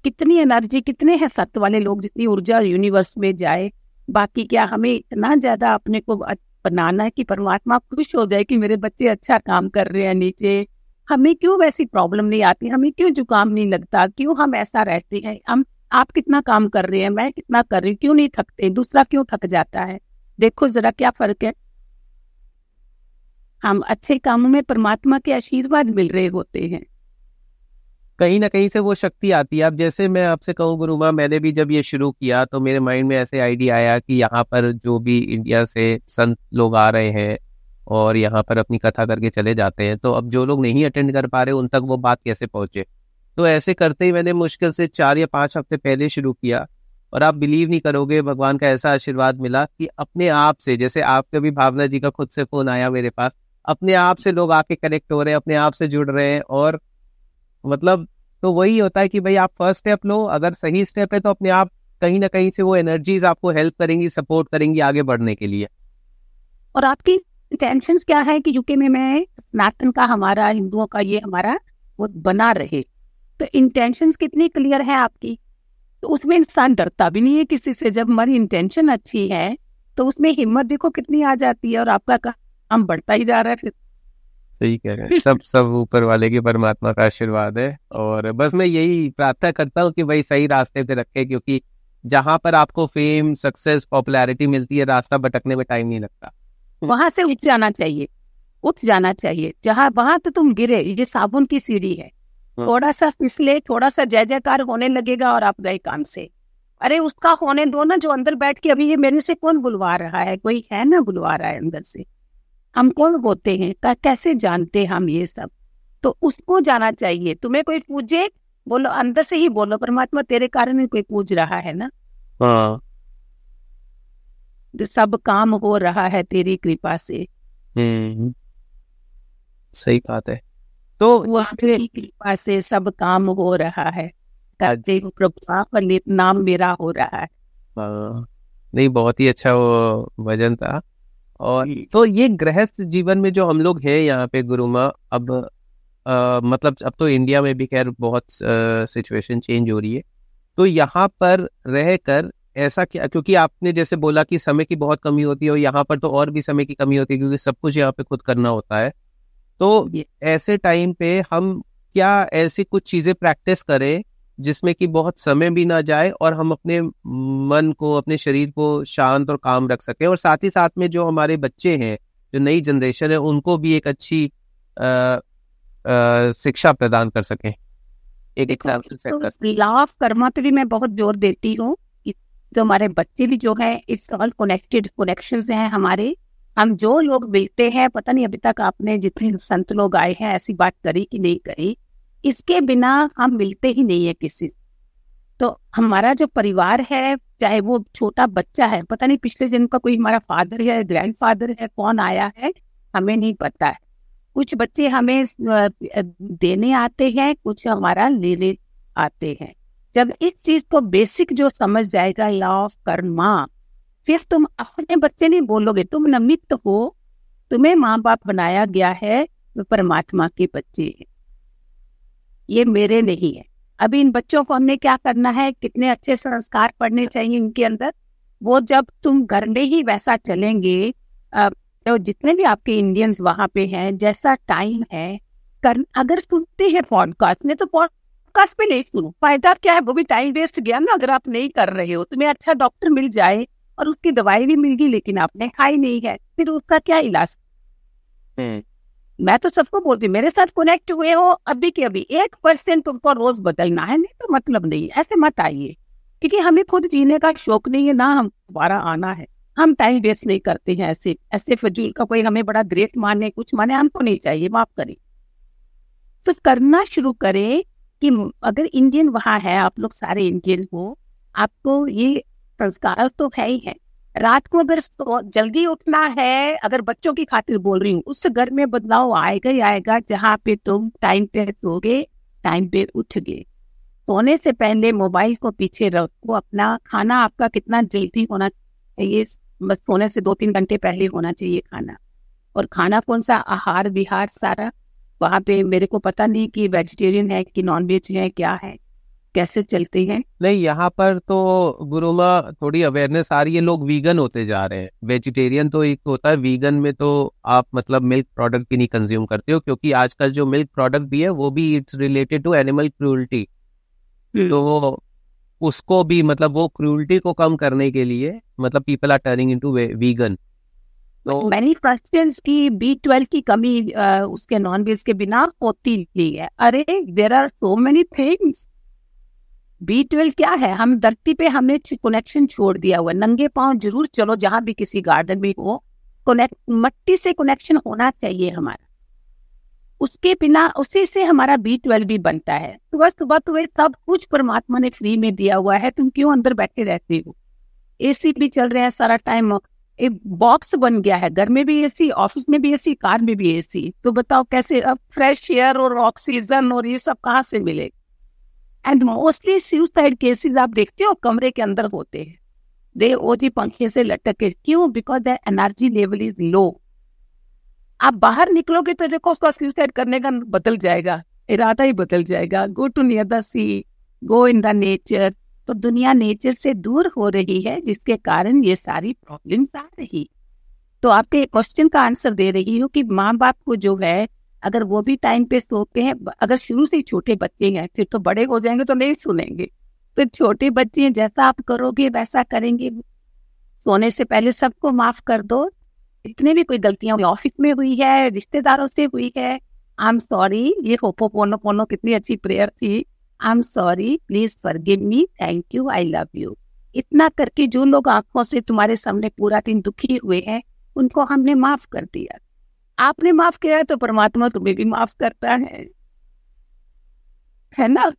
कितनी एनर्जी, कितने हैं सत्य वाले लोग, जितनी ऊर्जा यूनिवर्स में जाए। बाकी क्या हमें इतना ज्यादा अपने को बनाना है कि परमात्मा खुश हो जाए कि मेरे बच्चे अच्छा काम कर रहे हैं नीचे। हमें क्यों वैसी प्रॉब्लम नहीं आती, हमें क्यों जुकाम नहीं लगता, क्यों हम ऐसा रहते हैं? आप कितना काम कर रहे हैं, मैं कितना कर रही हूँ, क्यों नहीं थकते? दूसरा क्यों थक जाता है? देखो जरा क्या फर्क है। हम अच्छे कामों में परमात्मा के आशीर्वाद मिल रहे होते हैं। कहीं ना कहीं से वो शक्ति आती है। अब जैसे मैं आपसे कहूँ गुरु माँ, मैंने भी जब ये शुरू किया तो मेरे माइंड में ऐसे आइडिया आया कि यहाँ पर जो भी इंडिया से संत लोग आ रहे हैं और यहाँ पर अपनी कथा करके चले जाते हैं, तो अब जो लोग नहीं अटेंड कर पा रहे उन तक वो बात कैसे पहुंचे। तो ऐसे करते ही मैंने मुश्किल से 4 या 5 हफ्ते पहले शुरू किया और आप बिलीव नहीं करोगे, भगवान का ऐसा आशीर्वाद मिला कि अपने आप से, जैसे आपके भी भावना जी का खुद से फोन आया मेरे पास, अपने आप से लोग आके कनेक्ट हो रहे हैं, अपने आप से जुड़ रहे हैं। और मतलब तो वही होता है कि भाई आप फर्स्ट स्टेप लो, अगर सही स्टेप है तो अपने आप कहीं ना कहीं से वो एनर्जीज आपको हेल्प करेंगी, सपोर्ट करेंगी आगे बढ़ने के लिए। और आपकी इंटेंशंस क्या है कि यूके में मैं सनातन का, हमारा हिंदुओं का ये हमारा वो बना रहे, तो इंटेंशंस कितनी क्लियर है आपकी? तो उसमें इंसान डरता भी नहीं है किसी से। जब हमारी इंटेंशन अच्छी है तो उसमें हिम्मत देखो कितनी आ जाती है और आपका काम बढ़ता ही जा रहा है। फिर सही कह रहे हैं। सब ऊपर वाले की, परमात्मा का आशीर्वाद है। और बस मैं यही प्रार्थना करता हूँ कि भाई सही रास्ते पे रखे, क्योंकि जहाँ पर आपको फेम, सक्सेस, पॉपुलैरिटी मिलती है, रास्ता भटकने में टाइम नहीं लगता। वहां से उठ जाना चाहिए। जहाँ वहां तो तुम गिरे, ये साबुन की सीढ़ी है, थोड़ा सा फिसले, थोड़ा सा जय जयकार होने लगेगा और आप गए काम से। अरे उसका होने दो ना, जो अंदर बैठ के अभी ये मेरे से कौन बुलवा रहा है, कोई है ना बुलवा रहा है अंदर से। हम कौन होते हैं, कैसे जानते हम ये सब? तो उसको जाना चाहिए। तुम्हें कोई पूछे, बोलो अंदर से ही बोलो, परमात्मा तेरे कारण में कोई पूछ रहा है ना। हाँ, सब काम हो रहा है तेरी कृपा से, सही बात है। तो वो आपकी कृपा से सब काम हो रहा है, करते हो प्रभु आप, नाम मेरा हो रहा है। हाँ, नहीं, बहुत ही अच्छा वो भजन था। और तो ये गृहस्थ जीवन में जो हम लोग हैं यहाँ पे गुरु माँ, अब मतलब अब तो इंडिया में भी खैर बहुत सिचुएशन चेंज हो रही है, तो यहाँ पर रहकर ऐसा क्या, क्योंकि आपने जैसे बोला कि समय की बहुत कमी होती है और यहाँ पर तो और भी समय की कमी होती है क्योंकि सब कुछ यहाँ पे खुद करना होता है, तो ऐसे टाइम पे हम क्या ऐसी कुछ चीजें प्रैक्टिस करें जिसमें कि बहुत समय भी ना जाए और हम अपने मन को, अपने शरीर को शांत और काम रख सकें, और साथ ही साथ में जो हमारे बच्चे हैं, जो नई जनरेशन है, उनको भी एक अच्छी शिक्षा प्रदान कर सकें, एक एग्जाम्पल सेट कर सकें। लॉ ऑफ कर्मा पे भी मैं बहुत जोर देती हूँ कि तो हमारे बच्चे भी जो है, इट्स ऑल कनेक्टेड, कनेक्शंस हैं हमारे। हम जो लोग मिलते हैं, पता नहीं अभी तक आपने जितने संत लोग आए हैं ऐसी बात करी कि नहीं करी, इसके बिना हम मिलते ही नहीं है किसी। तो हमारा जो परिवार है, चाहे वो छोटा बच्चा है, पता नहीं पिछले जन्म का कोई हमारा फादर है, ग्रैंडफादर है, कौन आया है हमें नहीं पता है। कुछ बच्चे हमें देने आते हैं, कुछ हमारा लेने आते हैं। जब इस चीज को बेसिक जो समझ जाएगा, लॉ ऑफ कर्मा, फिर तुम अपने बच्चे नहीं बोलोगे, तुम निमित्त हो, तुम्हें माँ बाप बनाया गया है, परमात्मा के बच्चे हैं, ये मेरे नहीं है। अभी इन बच्चों को हमने क्या करना है, कितने अच्छे संस्कार पढ़ने चाहिए इनके अंदर। वो जब तुम घर में ही वैसा चलेंगे, तो जितने भी आपके इंडियंस वहां पे हैं, जैसा टाइम है अगर सुनते हैं पॉडकास्ट में, तो पॉडकास्ट पे नहीं सुनो, फायदा क्या है, वो भी टाइम वेस्ट गया ना। अगर आप नहीं कर रहे हो, तुम्हें अच्छा डॉक्टर मिल जाए और उसकी दवाई भी मिल गई लेकिन आपने खाई नहीं है, फिर उसका क्या इलाज। मैं तो सबको बोलती हूँ, मेरे साथ कनेक्ट हुए हो अभी के अभी 1% तुमको रोज बदलना है, नहीं तो मतलब नहीं, ऐसे मत आइए, क्योंकि हमें खुद जीने का शौक नहीं है ना, हम दोबारा आना है। हम टाइम वेस्ट नहीं करते हैं ऐसे ऐसे फजूल का, कोई हमें बड़ा ग्रेट माने कुछ माने, हमको नहीं चाहिए, माफ करें। तो करना शुरू करें कि अगर इंडियन वहां है, आप लोग सारे इंडियन हो, आपको ये संस्कार तो है ही है। रात को अगर जल्दी उठना है, अगर बच्चों की खातिर बोल रही हूँ, उससे घर में बदलाव आएगा ही आएगा, जहाँ पे तुम टाइम पे सोगे, टाइम पे उठोगे। सोने से पहले मोबाइल को पीछे रखो, अपना खाना आपका कितना जल्दी होना चाहिए, बस सोने से 2-3 घंटे पहले होना चाहिए खाना। और खाना कौन सा, आहार विहार सारा वहाँ पे मेरे को पता नहीं कि वेजिटेरियन है कि नॉन वेज है, क्या है, कैसे चलते हैं। नहीं, यहाँ पर तो गुरु माँ थोड़ी अवेयरनेस आ रही है, लोग वीगन होते जा रहे हैं। वेजिटेरियन तो एक होता है, वीगन में तो आप मतलब मिल्क प्रोडक्ट भी नहीं कंज्यूम करते हो, क्योंकि आजकल जो मिल्क प्रोडक्ट भी है वो भी it's related to animal cruelty. तो उसको भी मतलब वो क्रूअल्टी को कम करने के लिए मतलब people are turning into vegan. तो मैनी क्वेश्चंस की B12 की कमी उसके नॉन वेज के बिना होती नहीं है। अरे there are so many things. B12 क्या है, हम धरती पे हमने कनेक्शन छोड़ दिया हुआ, नंगे पांव जरूर चलो जहां भी किसी गार्डन में हो, कनेक्ट, मट्टी से कनेक्शन होना चाहिए हमारा, उसके बिना उसी से हमारा B12 भी बनता है। सुबह सुबह तुम्हें सब कुछ परमात्मा ने फ्री में दिया हुआ है, तुम क्यों अंदर बैठे रहते हो। AC भी चल रहे हैं सारा टाइम, एक बॉक्स बन गया है, घर में भी AC, ऑफिस में भी AC, कार में भी AC। तो बताओ कैसे अब फ्रेश एयर और ऑक्सीजन और ये सब कहाँ से मिले। एंड मोस्टली सुसाइड केसेस आप देखते हो कमरे के अंदर होते हैं, दे ओजी पंखे से लटके, क्यों, because the energy level is low. आप बाहर निकलोगे तो देखो उसका सुसाइड करने का बदल जाएगा, इरादा ही बदल जाएगा। Go to near the sea, go in the nature. तो दुनिया नेचर से दूर हो रही है, जिसके कारण ये सारी प्रॉब्लम्स आ रही। तो आपके क्वेश्चन का आंसर दे रही हूँ कि माँ बाप को जो है, अगर वो भी टाइम पे सोते हैं, अगर शुरू से ही छोटे बच्चे हैं, फिर तो बड़े हो जाएंगे तो नहीं सुनेंगे। तो छोटे बच्चे हैं, जैसा आप करोगे वैसा करेंगे। सोने से पहले सबको माफ कर दो, इतने भी कोई गलतियां ऑफिस में हुई है, रिश्तेदारों से हुई है, आई एम सॉरी। ये होपोपोनो कितनी अच्छी प्रेयर थी, I am sorry, please forgive me, thank you, I love you. इतना करके जो लोग आंखों से तुम्हारे सामने पूरा दिन दुखी हुए हैं, उनको हमने माफ कर दिया। आपने माफ किया है तो परमात्मा तुम्हें भी माफ करता है ना।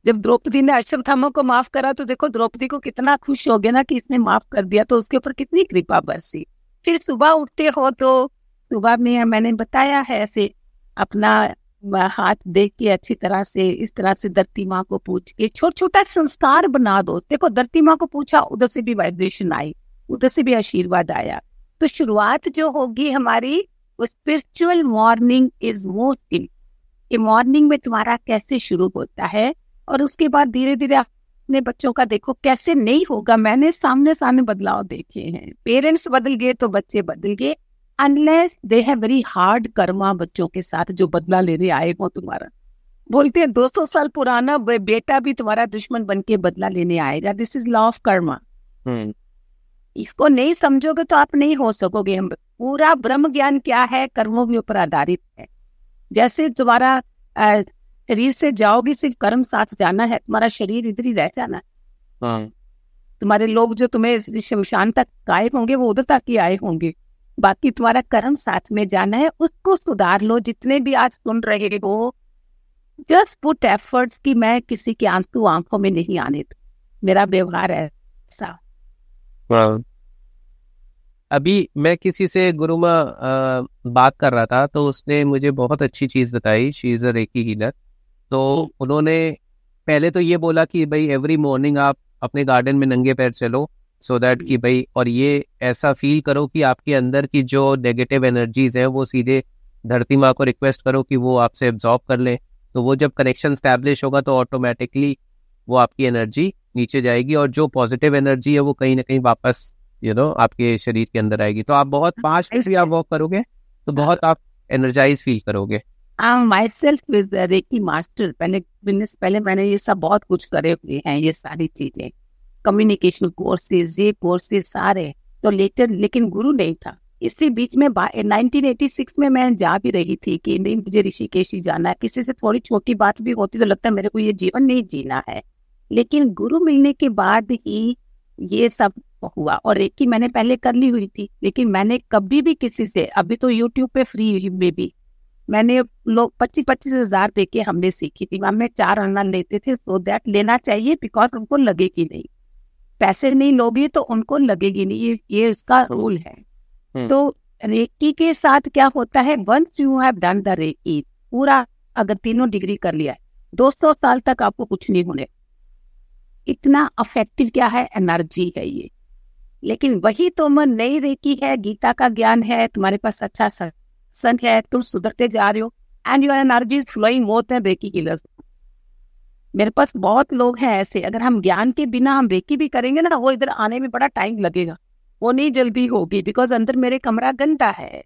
जब द्रौपदी ने अश्वत्थामा को माफ करा तो देखो द्रौपदी को कितना खुश हो गया ना कि इसने माफ कर दिया, तो उसके ऊपर कितनी कृपा बरसी। फिर सुबह उठते हो तो सुबह में मैंने बताया है ऐसे अपना हाथ देख के अच्छी तरह से इस तरह से धरती माँ को पूछ के छोटा छोटा संस्कार बना दो। देखो धरती माँ को पूछा, उधर से भी वाइब्रेशन आई, उधर से भी आशीर्वाद आया। तो शुरुआत जो होगी हमारी वो स्पिरिचुअल मॉर्निंग इज मोस्ट ये मॉर्निंग में तुम्हारा कैसे शुरू होता है, और उसके बाद धीरे धीरे अपने बच्चों का देखो कैसे नहीं होगा। मैंने सामने सामने बदलाव देखे हैं, पेरेंट्स बदल गए तो बच्चे बदल गए, unless they have very hard Karma बच्चों के साथ जो बदला लेने आए हो तुम्हारा। बोलते हैं 200 साल पुराना बेटा भी तुम्हारा दुश्मन बन के बदला लेने आएगा। This is law of Karma. इसको नहीं समझोगे तो आप नहीं हो सकोगे। हम पूरा ब्रह्म ज्ञान क्या है, कर्मों के ऊपर आधारित है। जैसे तुम्हारा शरीर से जाओगे सिर्फ कर्म साथ जाना है, तुम्हारा शरीर इधर ही रह जाना है। तुम्हारे लोग जो तुम्हें शमशान तक आए होंगे वो उधर तक ही आए होंगे, बाकी तुम्हारा कर्म साथ में जाना है। उसको सुधार लो। जितने भी आज सुन रहे हो, जस्ट पुट एफर्ट्स कि मैं किसी के आंसू आंखों में नहीं आने दूं, मेरा व्यवहार है ऐसा। अभी मैं किसी से गुरुमा बात कर रहा था तो उसने मुझे बहुत अच्छी चीज बताई। She is a recce healer. तो उन्होंने पहले तो ये बोला कि भाई एवरी मॉर्निंग आप अपने गार्डन में नंगे पैर चलो, सो दैट कि भाई, और ये ऐसा फील करो कि आपके अंदर की जो नेगेटिव एनर्जीज हैं वो सीधे धरती माँ को रिक्वेस्ट करो कि वो आपसे एब्जॉर्ब कर लें। तो वो जब कनेक्शन स्टैब्लिश होगा तो ऑटोमेटिकली वो आपकी एनर्जी नीचे जाएगी, और जो पॉजिटिव एनर्जी है वो कहीं ना कहीं वापस आपके शरीर के अंदर आएगी। तो आप बहुत 5 मिनट भी आप वॉक करोगे तो बहुत आप एनर्जाइज फील करोगे। My self is reiki master. पहले मैंने ये सब बहुत कुछ करे हुए हैं, ये सारी चीजें, कम्युनिकेशन कोर्सेज, ये कोर्सेज सारे। तो लेकिन गुरु नहीं था। इसके बीच में 1986 में मैं जा भी रही थी कि नहीं मुझे ऋषिकेश ही जाना है। किसी से थोड़ी छोटी बात भी होती तो लगता है मेरे को ये जीवन नहीं जीना है। लेकिन गुरु मिलने के बाद ही ये सब हुआ। और रेकी मैंने पहले कर ली हुई थी, लेकिन मैंने कभी भी किसी से, अभी तो यूट्यूब पे फ्री में भी मैंने लोग 25-25 हज़ार दे के हमने सीखी थी। हमने 4 आना लेते थे, सो दैट लेना चाहिए, बिकॉज उनको लगेगी नहीं, पैसे नहीं लोगे तो उनको लगेगी नहीं, ये उसका रूल है। तो रेकी के साथ क्या होता है, once you have done the reiki, पूरा अगर 3 डिग्री कर लिया है, 200 साल तक आपको कुछ नहीं होने। इतना अफेक्टिव क्या है, एनर्जी है ये। लेकिन वही तुम नई रेकी है, गीता का ज्ञान है, तुम्हारे पास अच्छा सत्संग है, तुम सुधरते जा रहे हो, and your energy is flowing more than reiki healers. मेरे पास बहुत लोग हैं ऐसे, अगर हम ज्ञान के बिना हम रेकी भी करेंगे ना, वो इधर आने में बड़ा टाइम लगेगा, वो नहीं जल्दी होगी, बिकॉज अंदर मेरे कमरा गंदा है।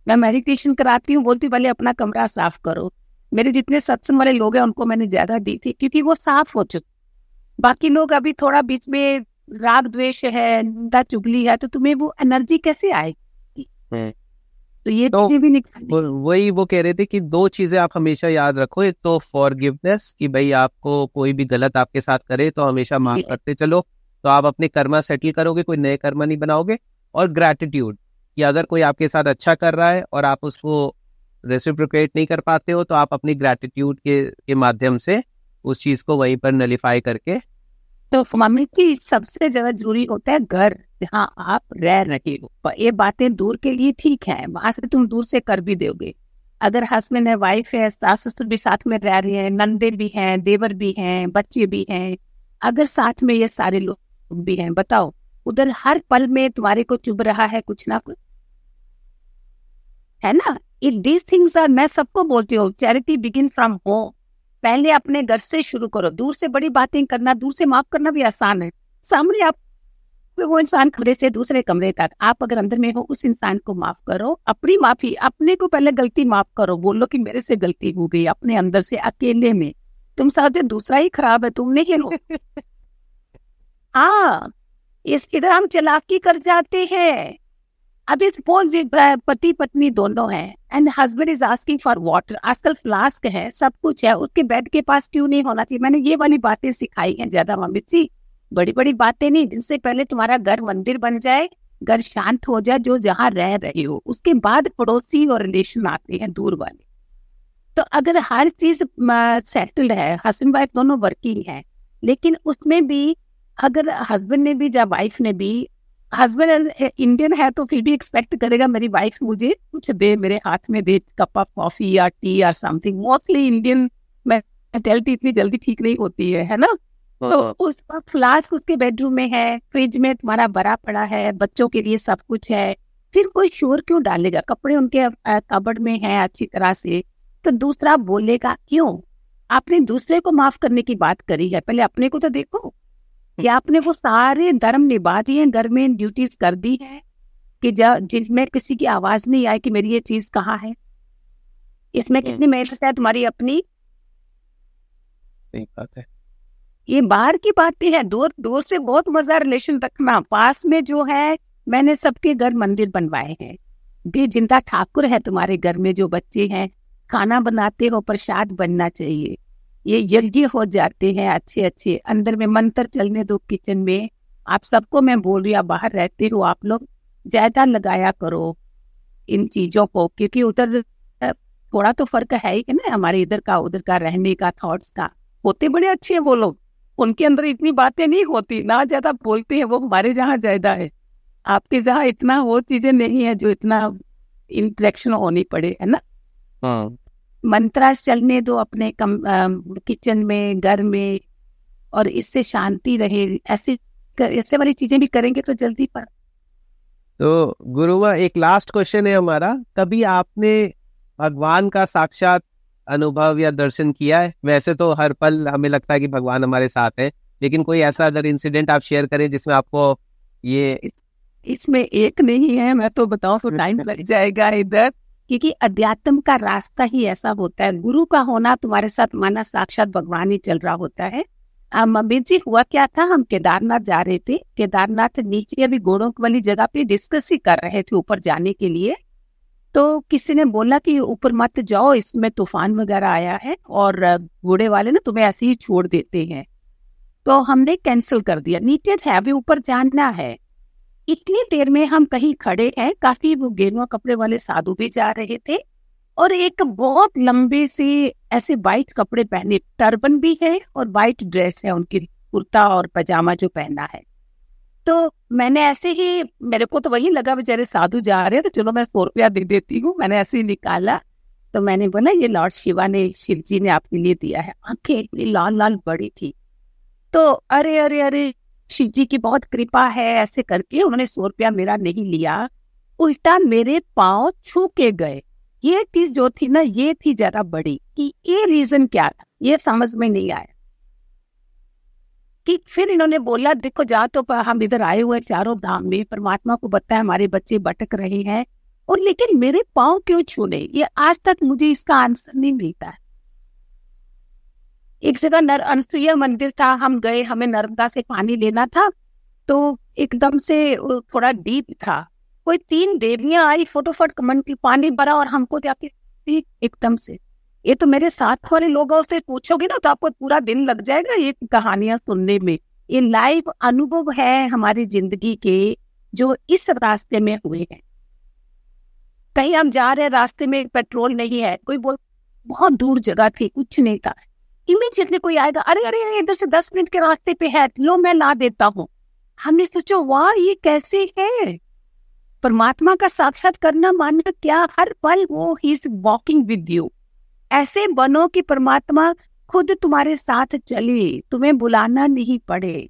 मैं मेडिटेशन कराती हूँ, बोलती पहले अपना कमरा साफ करो। मेरे जितने सत्संग वाले लोग हैं उनको मैंने ज्यादा दी थी, क्योंकि वो साफ हो चुके। बाकी लोग अभी थोड़ा बीच में राग द्वेष है, निंदा चुगली है, तो तुम्हें वो एनर्जी कैसे आएगी? तो ये तो चीजें भी निकल वही वो कह रहे थे कि 2 चीजें आप हमेशा याद रखो। एक तो फॉरगिवनेस, कि भाई आपको कोई भी गलत आपके साथ करे तो हमेशा माफ करते चलो, तो आप अपने कर्मा सेटल करोगे, कोई नए कर्मा नहीं बनाओगे। और ग्रैटिट्यूड, कि अगर कोई आपके साथ अच्छा कर रहा है और आप उसको रेसिप्रोकेट नहीं कर पाते हो, तो आप अपनी ग्रैटिट्यूड के माध्यम से उस चीज को वहीं पर नलिफाई करके। तो मम्मी की सबसे ज्यादा जरूरी होता है घर जहाँ आप रह रहे हो। ये बातें दूर के लिए ठीक है, वहां से तुम दूर से कर भी दोगे। अगर हस्बैंड है, वाइफ है, सास ससुर भी साथ में रह रहे हैं, नंदे भी हैं, देवर भी हैं, बच्चे भी हैं, अगर साथ में ये सारे लोग भी हैं, बताओ उधर हर पल में तुम्हारे को चुभ रहा है कुछ ना कुछ, है ना? दीज थिंग्स आर, मैं सबको बोलती हूँ, चैरिटी बिगिंस फ्रॉम होम। पहले अपने घर से शुरू करो। दूर से बड़ी बातें करना, दूर से माफ करना भी आसान है। सामने आप वो इंसान कमरे से दूसरे कमरे तक, आप अगर अंदर में हो, उस इंसान को माफ करो। अपनी माफी, अपने को पहले गलती माफ करो, बोलो कि मेरे से गलती हो गई, अपने अंदर से अकेले में। तुम समझते दूसरा ही खराब है, तुम नहीं हो। हाँ, इधर हम चालाकी कर जाते हैं। अभी सपोज पति पत्नी दोनों हैं and husband is asking for water, आजकल फ्लास्क है, सब कुछ है, उसके बेड के पास क्यों नहीं होना चाहिए? मैंने ये वाली बातें सिखाई हैं ज्यादा मम्मी जी, बड़ी बड़ी बातें नहीं, जिनसे पहले तुम्हारा घर मंदिर बन जाए, घर शांत हो जाए, जो जहाँ रह रहे हो, उसके बाद पड़ोसी और रिलेशन आते हैं दूर वाले। तो अगर हर चीज सेटल्ड है, हस्बैंड वाइफ दोनों वर्किंग है, लेकिन उसमें भी अगर हस्बैंड ने भी या वाइफ ने भी, हस्बैंड इंडियन है तो फिर भी एक्सपेक्ट करेगा मेरी वाइफ मुझे कुछ दे, मेरे हाथ में दे, कप ऑफ कॉफी या टी या समथिंग। मोस्टली इंडियन मेंटालिटी इतनी जल्दी ठीक नहीं होती है ना। तो उस फ्लास्क उसके बेडरूम में है, फ्रिज में तुम्हारा भरा पड़ा है, बच्चों के लिए सब कुछ है, फिर कोई शोर क्यों डालेगा? कपड़े उनके कबर्ड में है अच्छी तरह से, तो दूसरा बोलेगा क्यों? आपने दूसरे को माफ करने की बात करी है, पहले अपने को तो देखो। क्या आपने वो सारे धर्म निभा दिए, घर में ड्यूटीज कर दी है कि जिसमें किसी की आवाज नहीं आए कि मेरी ये चीज कहाँ है? इसमें कितनी मेहनत है तुम्हारी अपनी? बात है। ये बाहर की बातें हैं, दूर दूर से बहुत मजा रिलेशन रखना। पास में जो है, मैंने सबके घर मंदिर बनवाए हैं। भी जिंदा ठाकुर है तुम्हारे घर में, जो बच्चे हैं खाना बनाते हो, प्रसाद बनना चाहिए, ये यज्ञ हो जाते हैं अच्छे अच्छे, अंदर में मंत्र चलने दो किचन में। आप सबको मैं बोल रही हूँ, बाहर रहते हो आप लोग, ज्यादा लगाया करो इन चीजों को, क्योंकि उधर थोड़ा तो फर्क है ही ना, हमारे इधर का उधर का रहने का, थॉट्स का। होते बड़े अच्छे हैं वो लोग, उनके अंदर इतनी बातें नहीं होती, ना ज्यादा बोलते हैं वो, हमारे जहाँ ज्यादा है, आपके जहाँ इतना वो चीजें नहीं है जो इतना इंटरेक्शन होनी पड़े, है ना। हाँ, मंत्रास चलने दो अपने किचन में, घर में, और इससे शांति रहे। ऐसे वाली चीजें भी करेंगे तो जल्दी पर। तो गुरुमा, एक लास्ट क्वेश्चन है हमारा, कभी आपने भगवान का साक्षात अनुभव या दर्शन किया है? वैसे तो हर पल हमें लगता है कि भगवान हमारे साथ है, लेकिन कोई ऐसा अगर इंसिडेंट आप शेयर करें जिसमें आपको ये। इसमें एक नहीं है, मैं तो बताऊं तो टाइम लग जाएगा इधर, क्योंकि अध्यात्म का रास्ता ही ऐसा होता है। गुरु का होना तुम्हारे साथ माना साक्षात भगवान ही चल रहा होता है। मम्मी जी, हुआ क्या था, हम केदारनाथ जा रहे थे, केदारनाथ नीचे अभी घोड़ों वाली जगह पे डिस्कस ही कर रहे थे ऊपर जाने के लिए। तो किसी ने बोला कि ऊपर मत जाओ, इसमें तूफान वगैरह आया है और घोड़े वाले ना तुम्हें ऐसे ही छोड़ देते हैं। तो हमने कैंसिल कर दिया, नीचे है अभी ऊपर जाना है। इतनी देर में हम कहीं खड़े हैं, काफी वो गेरुआ कपड़े वाले साधु भी जा रहे थे, और एक बहुत लंबे से ऐसे वाइट कपड़े पहने, टर्बन भी है और वाइट ड्रेस है उनकी, कुर्ता और पजामा जो पहना है। तो मैंने ऐसे ही, मेरे को तो वही लगा बेचारे साधु जा रहे हैं, तो चलो मैं 100 रुपया दे देती हूँ। मैंने ऐसे ही निकाला, तो मैंने बोला ये लॉर्ड शिवा ने, शिव जी ने आपके लिए दिया है। आंखें इतनी लाल लाल बड़ी थी, तो अरे अरे अरे शिव जी की बहुत कृपा है, ऐसे करके उन्होंने 100 रुपया मेरा नहीं लिया, उल्टा मेरे पाँव छू के गए। ये चीज जो थी ना, ये थी ज्यादा बड़ी, कि ये रीजन क्या था ये समझ में नहीं आया। कि फिर इन्होंने बोला देखो जा, तो हम इधर आए हुए चारों धाम में, परमात्मा को बताया हमारे बच्चे भटक रहे हैं, और लेकिन मेरे पाँव क्यों छूने, ये आज तक मुझे इसका आंसर नहीं मिलता है। एक जगह अनसुईया मंदिर था, हम गए, हमें नर्मदा से पानी लेना था, तो एकदम से थोड़ा डीप था, कोई 3 देवियां आई, फटोफट कमंड पानी भरा और हमको जाके एकदम से। ये तो मेरे साथ वाले लोग उससे पूछोगे ना तो आपको पूरा दिन लग जाएगा ये कहानियां सुनने में। ये लाइव अनुभव है हमारी जिंदगी के, जो इस रास्ते में हुए हैं। कहीं हम जा रहे हैं, रास्ते में पेट्रोल नहीं है, कोई बहुत दूर जगह थी, कुछ नहीं था, इमीडिएटली कोई आएगा, अरे अरे इधर से 10 मिनट के रास्ते पे है, लो मैं ला देता हूँ। हमने सोचा वाह ये कैसे है, परमात्मा का साक्षात करना मानना क्या, हर पल वो he is walking with you. ऐसे बनो कि परमात्मा खुद तुम्हारे साथ चले, तुम्हें बुलाना नहीं पड़े।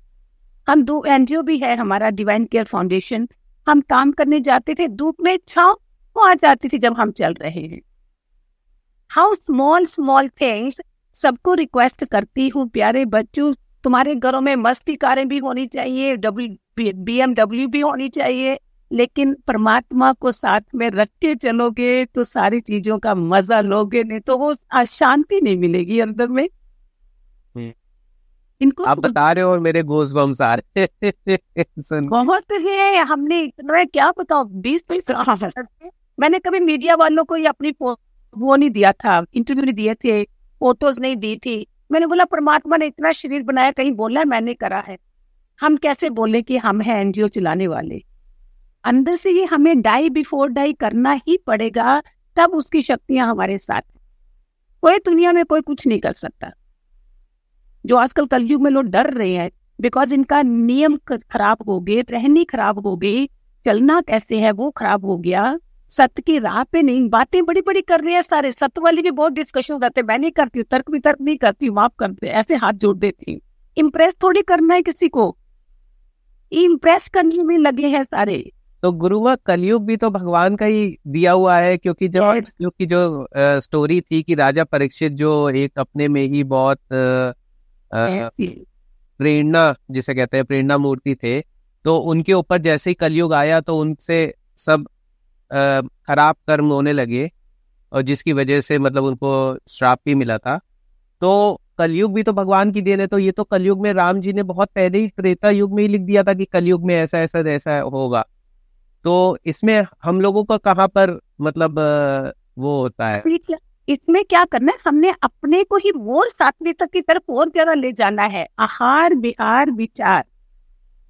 हम 2 NGO भी है हमारा, डिवाइन केयर फाउंडेशन, हम काम करने जाते थे, धूप में छांव वो आ जाती थी जब हम चल रहे हैं। How small small things. सबको रिक्वेस्ट करती हूँ प्यारे बच्चों, तुम्हारे घरों में मस्ती कारें भी होनी चाहिए, BMW भी होनी चाहिए, लेकिन परमात्मा को साथ में रख के चलोगे तो सारी चीजों का मजा लोगे, नहीं तो वो शांति नहीं मिलेगी अंदर में। इनको आप बता रहे हो और मेरे गोज़बम्स आ रहे बहुत है, हमने इतना क्या बताओ 20-30 मैंने कभी मीडिया वालों को अपनी वो नहीं दिया था, इंटरव्यू नहीं दिए थे, फोटोज नहीं दी थी। मैंने बोला परमात्मा ने इतना शरीर बनाया, कहीं बोला मैंने करा है? हम कैसे बोले कि हम हैं NGO चलाने वाले? अंदर से ये हमें डाई बिफोर डाई करना ही पड़ेगा, तब उसकी शक्तियां हमारे साथ। कोई दुनिया में कोई कुछ नहीं कर सकता। जो आजकल कलयुग में लोग डर रहे हैं बिकॉज इनका नियम खराब हो गए, रहनी खराब हो गई, चलना कैसे है वो खराब हो गया, सत्य की राह पे नहीं, बातें बड़ी बड़ी कर रहे हैं सारे। सत्य वाली भी बहुत डिस्कशन करते हैं, मैं नहीं करती हूँ, तर्क वितर्क नहीं करती हूँ, माफ करते, ऐसे हाथ जोड़ देती हूँ। इम्प्रेस थोड़ी करना है किसी को, इम्प्रेस करने में लगे हैं सारे। तो गुरुमा कलयुग भी तो भगवान का ही दिया हुआ है, क्योंकि जब कलयुग की जो स्टोरी थी कि राजा परीक्षित जो एक अपने में ही बहुत प्रेरणा, जिसे कहते हैं प्रेरणा मूर्ति थे, तो उनके ऊपर जैसे ही कलयुग आया तो उनसे सब खराब कर्म होने लगे, और जिसकी वजह से मतलब उनको श्राप भी मिला था। तो कलयुग भी तो भगवान की देन है। तो ये तो कलयुग में राम जी ने बहुत पहले ही त्रेता युग में ही लिख दिया था कि कलयुग में ऐसा ऐसा ऐसा होगा। तो इसमें हम लोगों का कहाँ पर मतलब वो होता है? इसमें क्या करना है, हमने अपने को ही मोर सात्विकता की तरफ और ज्यादा ले जाना है। आहार विहार विचार,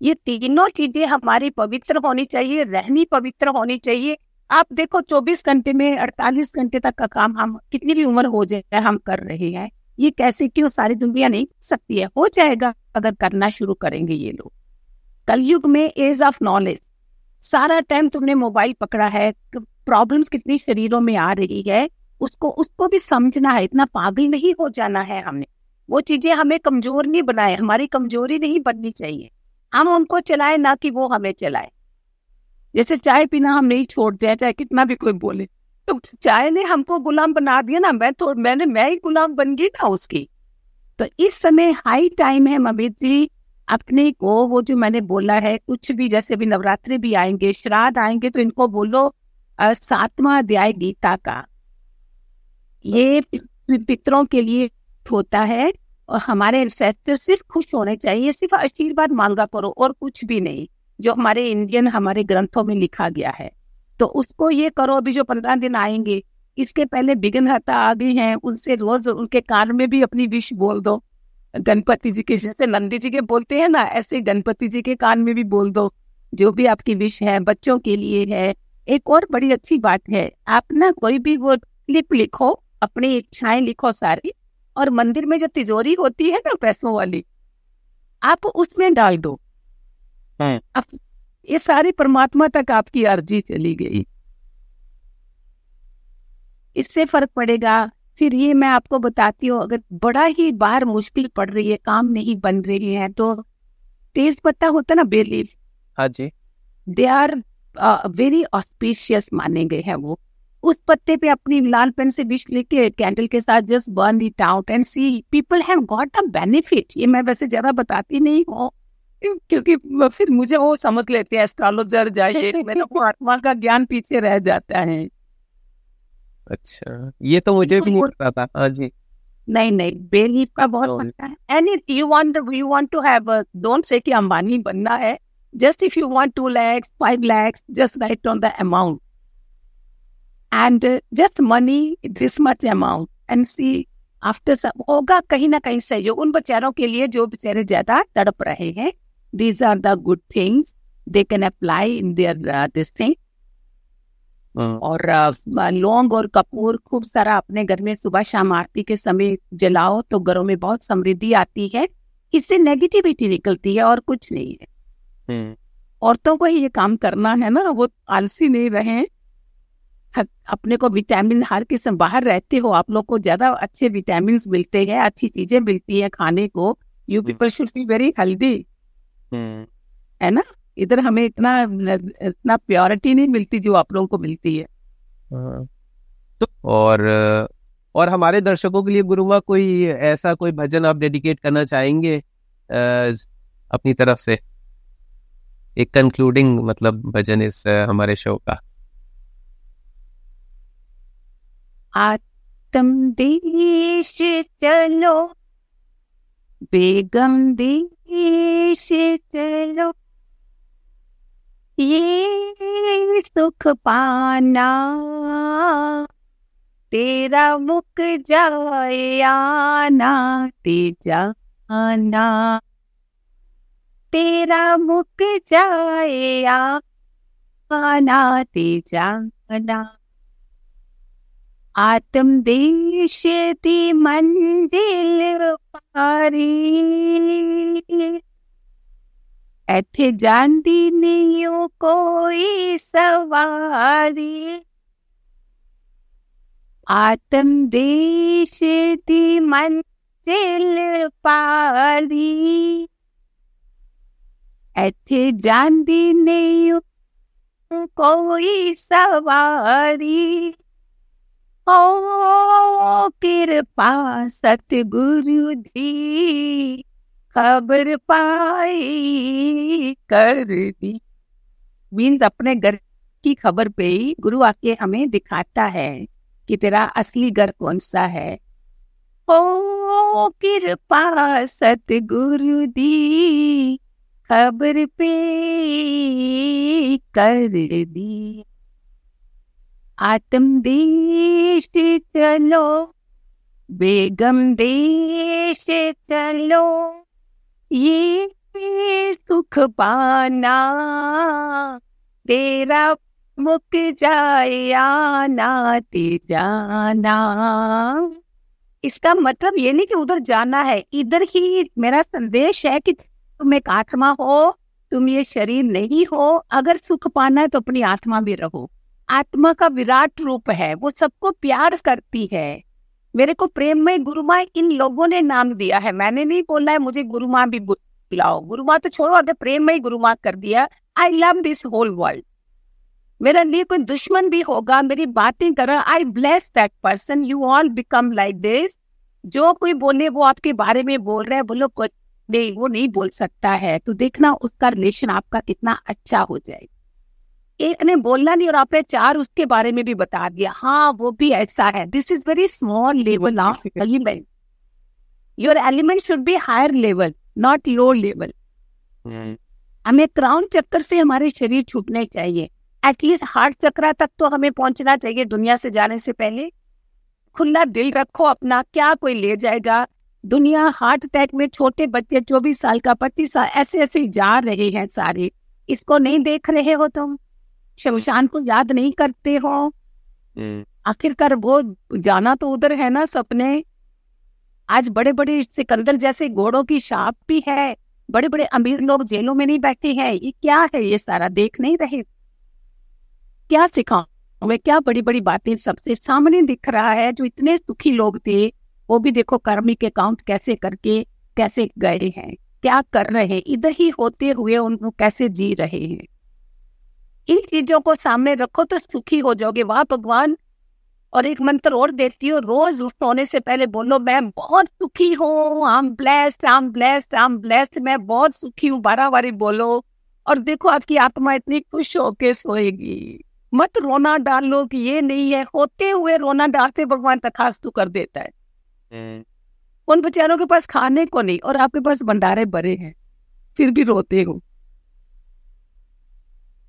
ये तीनों चीजें हमारी पवित्र होनी चाहिए, रहनी पवित्र होनी चाहिए। आप देखो 24 घंटे में 48 घंटे तक का काम हम कितनी भी उम्र हो जाए हम कर रहे हैं। ये कैसे, क्यों सारी दुनिया नहीं कर सकती है? हो जाएगा अगर करना शुरू करेंगे ये लोग। कलयुग में एज ऑफ नॉलेज, सारा टाइम तुमने मोबाइल पकड़ा है, प्रॉब्लम्स कितनी शरीरों में आ रही है, उसको भी समझना है। इतना पागल नहीं हो जाना है हमने। वो चीजें हमें कमजोर नहीं बनाए, हमारी कमजोरी नहीं बननी चाहिए। हम उनको चलाए, ना कि वो हमें चलाए। जैसे चाय पीना हम नहीं छोड़ते हैं, चाहे कितना भी कोई बोले, तो चाय ने हमको गुलाम बना दिया ना। मैं ही गुलाम बन गई ना उसकी। तो इस समय हाई टाइम है ममित जी, अपने को वो जो मैंने बोला है, कुछ भी, जैसे भी नवरात्रि भी आएंगे, श्राद्ध आएंगे, तो इनको बोलो 7वां अध्याय गीता का, ये पितरों के लिए होता है। और हमारे एंसेस्टर सिर्फ खुश होने चाहिए, सिर्फ आशीर्वाद मांगा करो और कुछ भी नहीं, जो हमारे इंडियन हमारे ग्रंथों में लिखा गया है। तो उसको ये करो। अभी जो 15 दिन आएंगे, इसके पहले विघ्नहर्ता आ गए हैं, उनसे रोज उनके कान में भी अपनी विश बोल दो। गणपति जी के, जैसे नंदी जी के बोलते हैं ना, ऐसे गणपति जी के कान में भी बोल दो जो भी आपकी विश है, बच्चों के लिए है। एक और बड़ी अच्छी बात है, आप ना कोई भी वो क्लिप लिखो, अपनी इच्छाएं लिखो सारी, और मंदिर में जो तिजोरी होती है ना पैसों वाली, आप उसमें डाल दो। अब ये सारी परमात्मा तक आपकी अर्जी चली गई, इससे फर्क पड़ेगा। फिर ये मैं आपको बताती हूँ, अगर बड़ा ही बाहर मुश्किल पड़ रही है, काम नहीं बन रही है, तो तेज पत्ता होता ना, बे लीफ, हाँ जी, दे आर वेरी ऑस्पिशियस माने गए हैं। वो उस पत्ते पे अपनी लाल पेन से विश लिख के कैंडल के साथ just burn it out and see people have got a benefit. ये मैं वैसे ज्यादा बताती नहीं हूँ, क्योंकि फिर मुझे वो समझ लेते हैं एस्ट्रोलॉजर जाइए, मेरे को आत्मा का ज्ञान पीछे रह जाता है। अच्छा, ये तो मुझे भी नहीं पता था। हाँ जी, नहीं, बेलीफ का बहुत पता है। Any you want to have, don't say कि अंबानी बनना है, just if you want 2 lakhs 5 lakhs, just write on the amount and just money this much amount and see after सब होगा कहीं ना कहीं सहयोग उन बेचारों के लिए जो बेचारे ज्यादा तड़प रहे हैं। These are the good things they can apply in their this thing. और लौंग और कपूर खूब सारा अपने घर में सुबह शाम आरती के समय जलाओ, तो घरों में बहुत समृद्धि आती है। इससे नेगेटिविटी निकलती है और कुछ नहीं है। औरतों को ही ये काम करना है ना, वो आलसी नहीं रहे। अपने को विटामिन हर किस्म, बाहर रहते हो आप लोग को ज्यादा अच्छे विटामिन मिलते हैं, अच्छी चीजें मिलती है खाने को। You people should be very healthy, है ना। इधर हमें इतना प्योरिटी नहीं मिलती जो आप लोगों को मिलती है। तो और हमारे दर्शकों के लिए गुरुमा कोई ऐसा कोई भजन आप डेडिकेट करना चाहेंगे अपनी तरफ से, एक कंक्लूडिंग मतलब भजन इस हमारे शो का? आत्म देश चलो, बेगम देश चलो, ये सुख पाना तेरा मुख जाए आना, ते जाना तेरा मुख जाए आना, ते जाना। आत्म देश दी मंजिल पारी, ऐथे जानदी नहीं हो कोई सवारी। आत्म देश दी मंजिल पारी, ऐथे जानदी नहीं हो कोई सवारी। ओ कृपा सतगुरु दी, खबर पाई कर दी। मीन्स अपने घर की खबर पे ही गुरु आके हमें दिखाता है कि तेरा असली घर कौन सा है। ओ कृपा सतगुरु दी, खबर पे कर दी। आत्म देश चलो, बेगम देश चलो, ये सुख पाना, तेरा मुक जाए आना ते जाना। इसका मतलब ये नहीं कि उधर जाना है, इधर ही मेरा संदेश है कि तुम एक आत्मा हो, तुम ये शरीर नहीं हो। अगर सुख पाना है तो अपनी आत्मा भी रहो। आत्मा का विराट रूप है, वो सबको प्यार करती है। मेरे को प्रेम में गुरु माँ इन लोगों ने नाम दिया है, मैंने नहीं बोला है मुझे गुरु माँ भी बुलाओ। गुरु माँ तो छोड़ो, अगर प्रेम में ही गुरु माँ कर दिया। I love this whole world. मेरा लिए कोई दुश्मन भी होगा, मेरी बातें कर, I bless that person, you all become like this. जो कोई बोले वो आपके बारे में बोल रहे हैं, बोलो कोई नहीं, वो नहीं बोल सकता है, तो देखना उसका रिलेशन आपका कितना अच्छा हो जाए। एक ने बोलना नहीं और आपने 4 उसके बारे में भी बता दिया, हाँ वो भी ऐसा है। This is very small level of element. Your element should be higher level, not low level. हमें क्राउन चक्कर से हमारे शरीर छूटने चाहिए, एटलीस्ट हार्ट चक्रा तक तो हमें पहुंचना चाहिए दुनिया से जाने से पहले। खुला दिल रखो अपना, क्या कोई ले जाएगा। दुनिया हार्ट अटैक में छोटे बच्चे 24 साल का 25 साल ऐसे ऐसे जा रहे हैं सारे। इसको नहीं देख रहे हो तुम? शमशान को याद नहीं करते हो? आखिरकार वो जाना तो उधर है ना सपने। आज बड़े बड़े सिकंदर जैसे घोड़ों की छाप भी है, बड़े बड़े अमीर लोग जेलों में नहीं बैठे हैं। ये क्या है? ये सारा देख नहीं रहे? क्या सिखाऊं मैं? क्या बड़ी बड़ी बातें सबसे सामने दिख रहा है। जो इतने सुखी लोग थे वो भी देखो कर्मिक अकाउंट कैसे करके कैसे गए हैं, क्या कर रहे हैं, इधर ही होते हुए उनको कैसे जी रहे हैं। इन चीजों को सामने रखो तो सुखी हो जाओगे। वाह भगवान। और एक मंत्र और देती हो, रोज सोने से पहले बोलो मैं बहुत सुखी हूँ, I am blessed, I am blessed, I am blessed, मैं बहुत सुखी हूँ। 12 बारी बोलो और देखो आपकी आत्मा इतनी खुश होके सोएगी। मत रोना डालो कि ये नहीं है, होते हुए रोना डालते भगवान तथास्तु कर देता है। उन बेचारों के पास खाने को नहीं और आपके पास भंडारे भरे हैं, फिर भी रोते हो।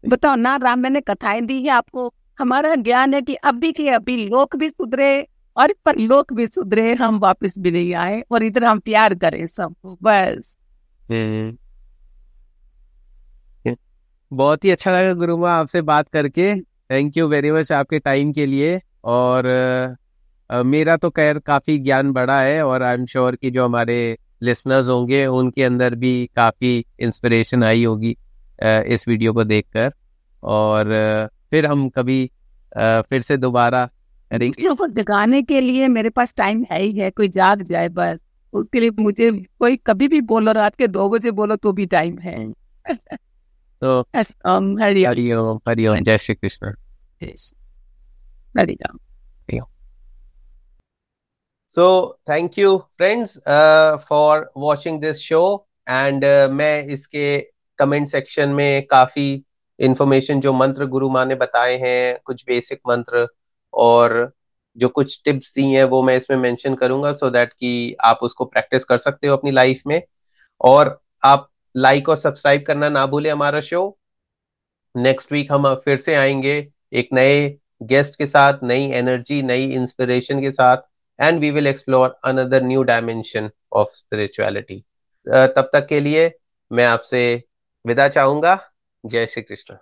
बताओ ना, राम मैंने कथाएं दी है आपको। हमारा ज्ञान है कि अभी के अभी लोक भी सुधरे और परलोक भी सुधरे, हम वापस भी नहीं आए और इधर हम प्यार करें सबको बस। बहुत ही अच्छा लगा गुरु माँ आपसे बात करके। थैंक यू वेरी मच आपके टाइम के लिए। और मेरा तो खैर काफी ज्ञान बढ़ा है और आई एम श्योर कि जो हमारे लिसनर्स होंगे उनके अंदर भी काफी इंस्पिरेशन आई होगी इस वीडियो को देखकर। और फिर हम कभी फिर से दोबारा को जगाने के लिए मेरे पास टाइम है ही है, कोई जाग जाए बस। उसके लिए मुझे कोई कभी भी बोलो, रात के 2 बजे बोलो तो भी टाइम है। तो हरिओम हरिओम, जय Shri Krishna. Hariom. So thank you friends for watching this show and मैं इसके कमेंट सेक्शन में काफी इंफॉर्मेशन जो मंत्र गुरु माँ ने बताए हैं, कुछ बेसिक मंत्र और जो कुछ टिप्स दी हैं वो मैं इसमें मेंशन करूंगा सो दैट कि आप उसको प्रैक्टिस कर सकते हो अपनी लाइफ में। और आप लाइक और सब्सक्राइब करना ना भूलें हमारा शो। नेक्स्ट वीक हम फिर से आएंगे एक नए गेस्ट के साथ, नई एनर्जी, नई इंस्पिरेशन के साथ, and we will explore another new dimension of spirituality. तब तक के लिए मैं आपसे विदा चाहूंगा। जय श्री कृष्ण।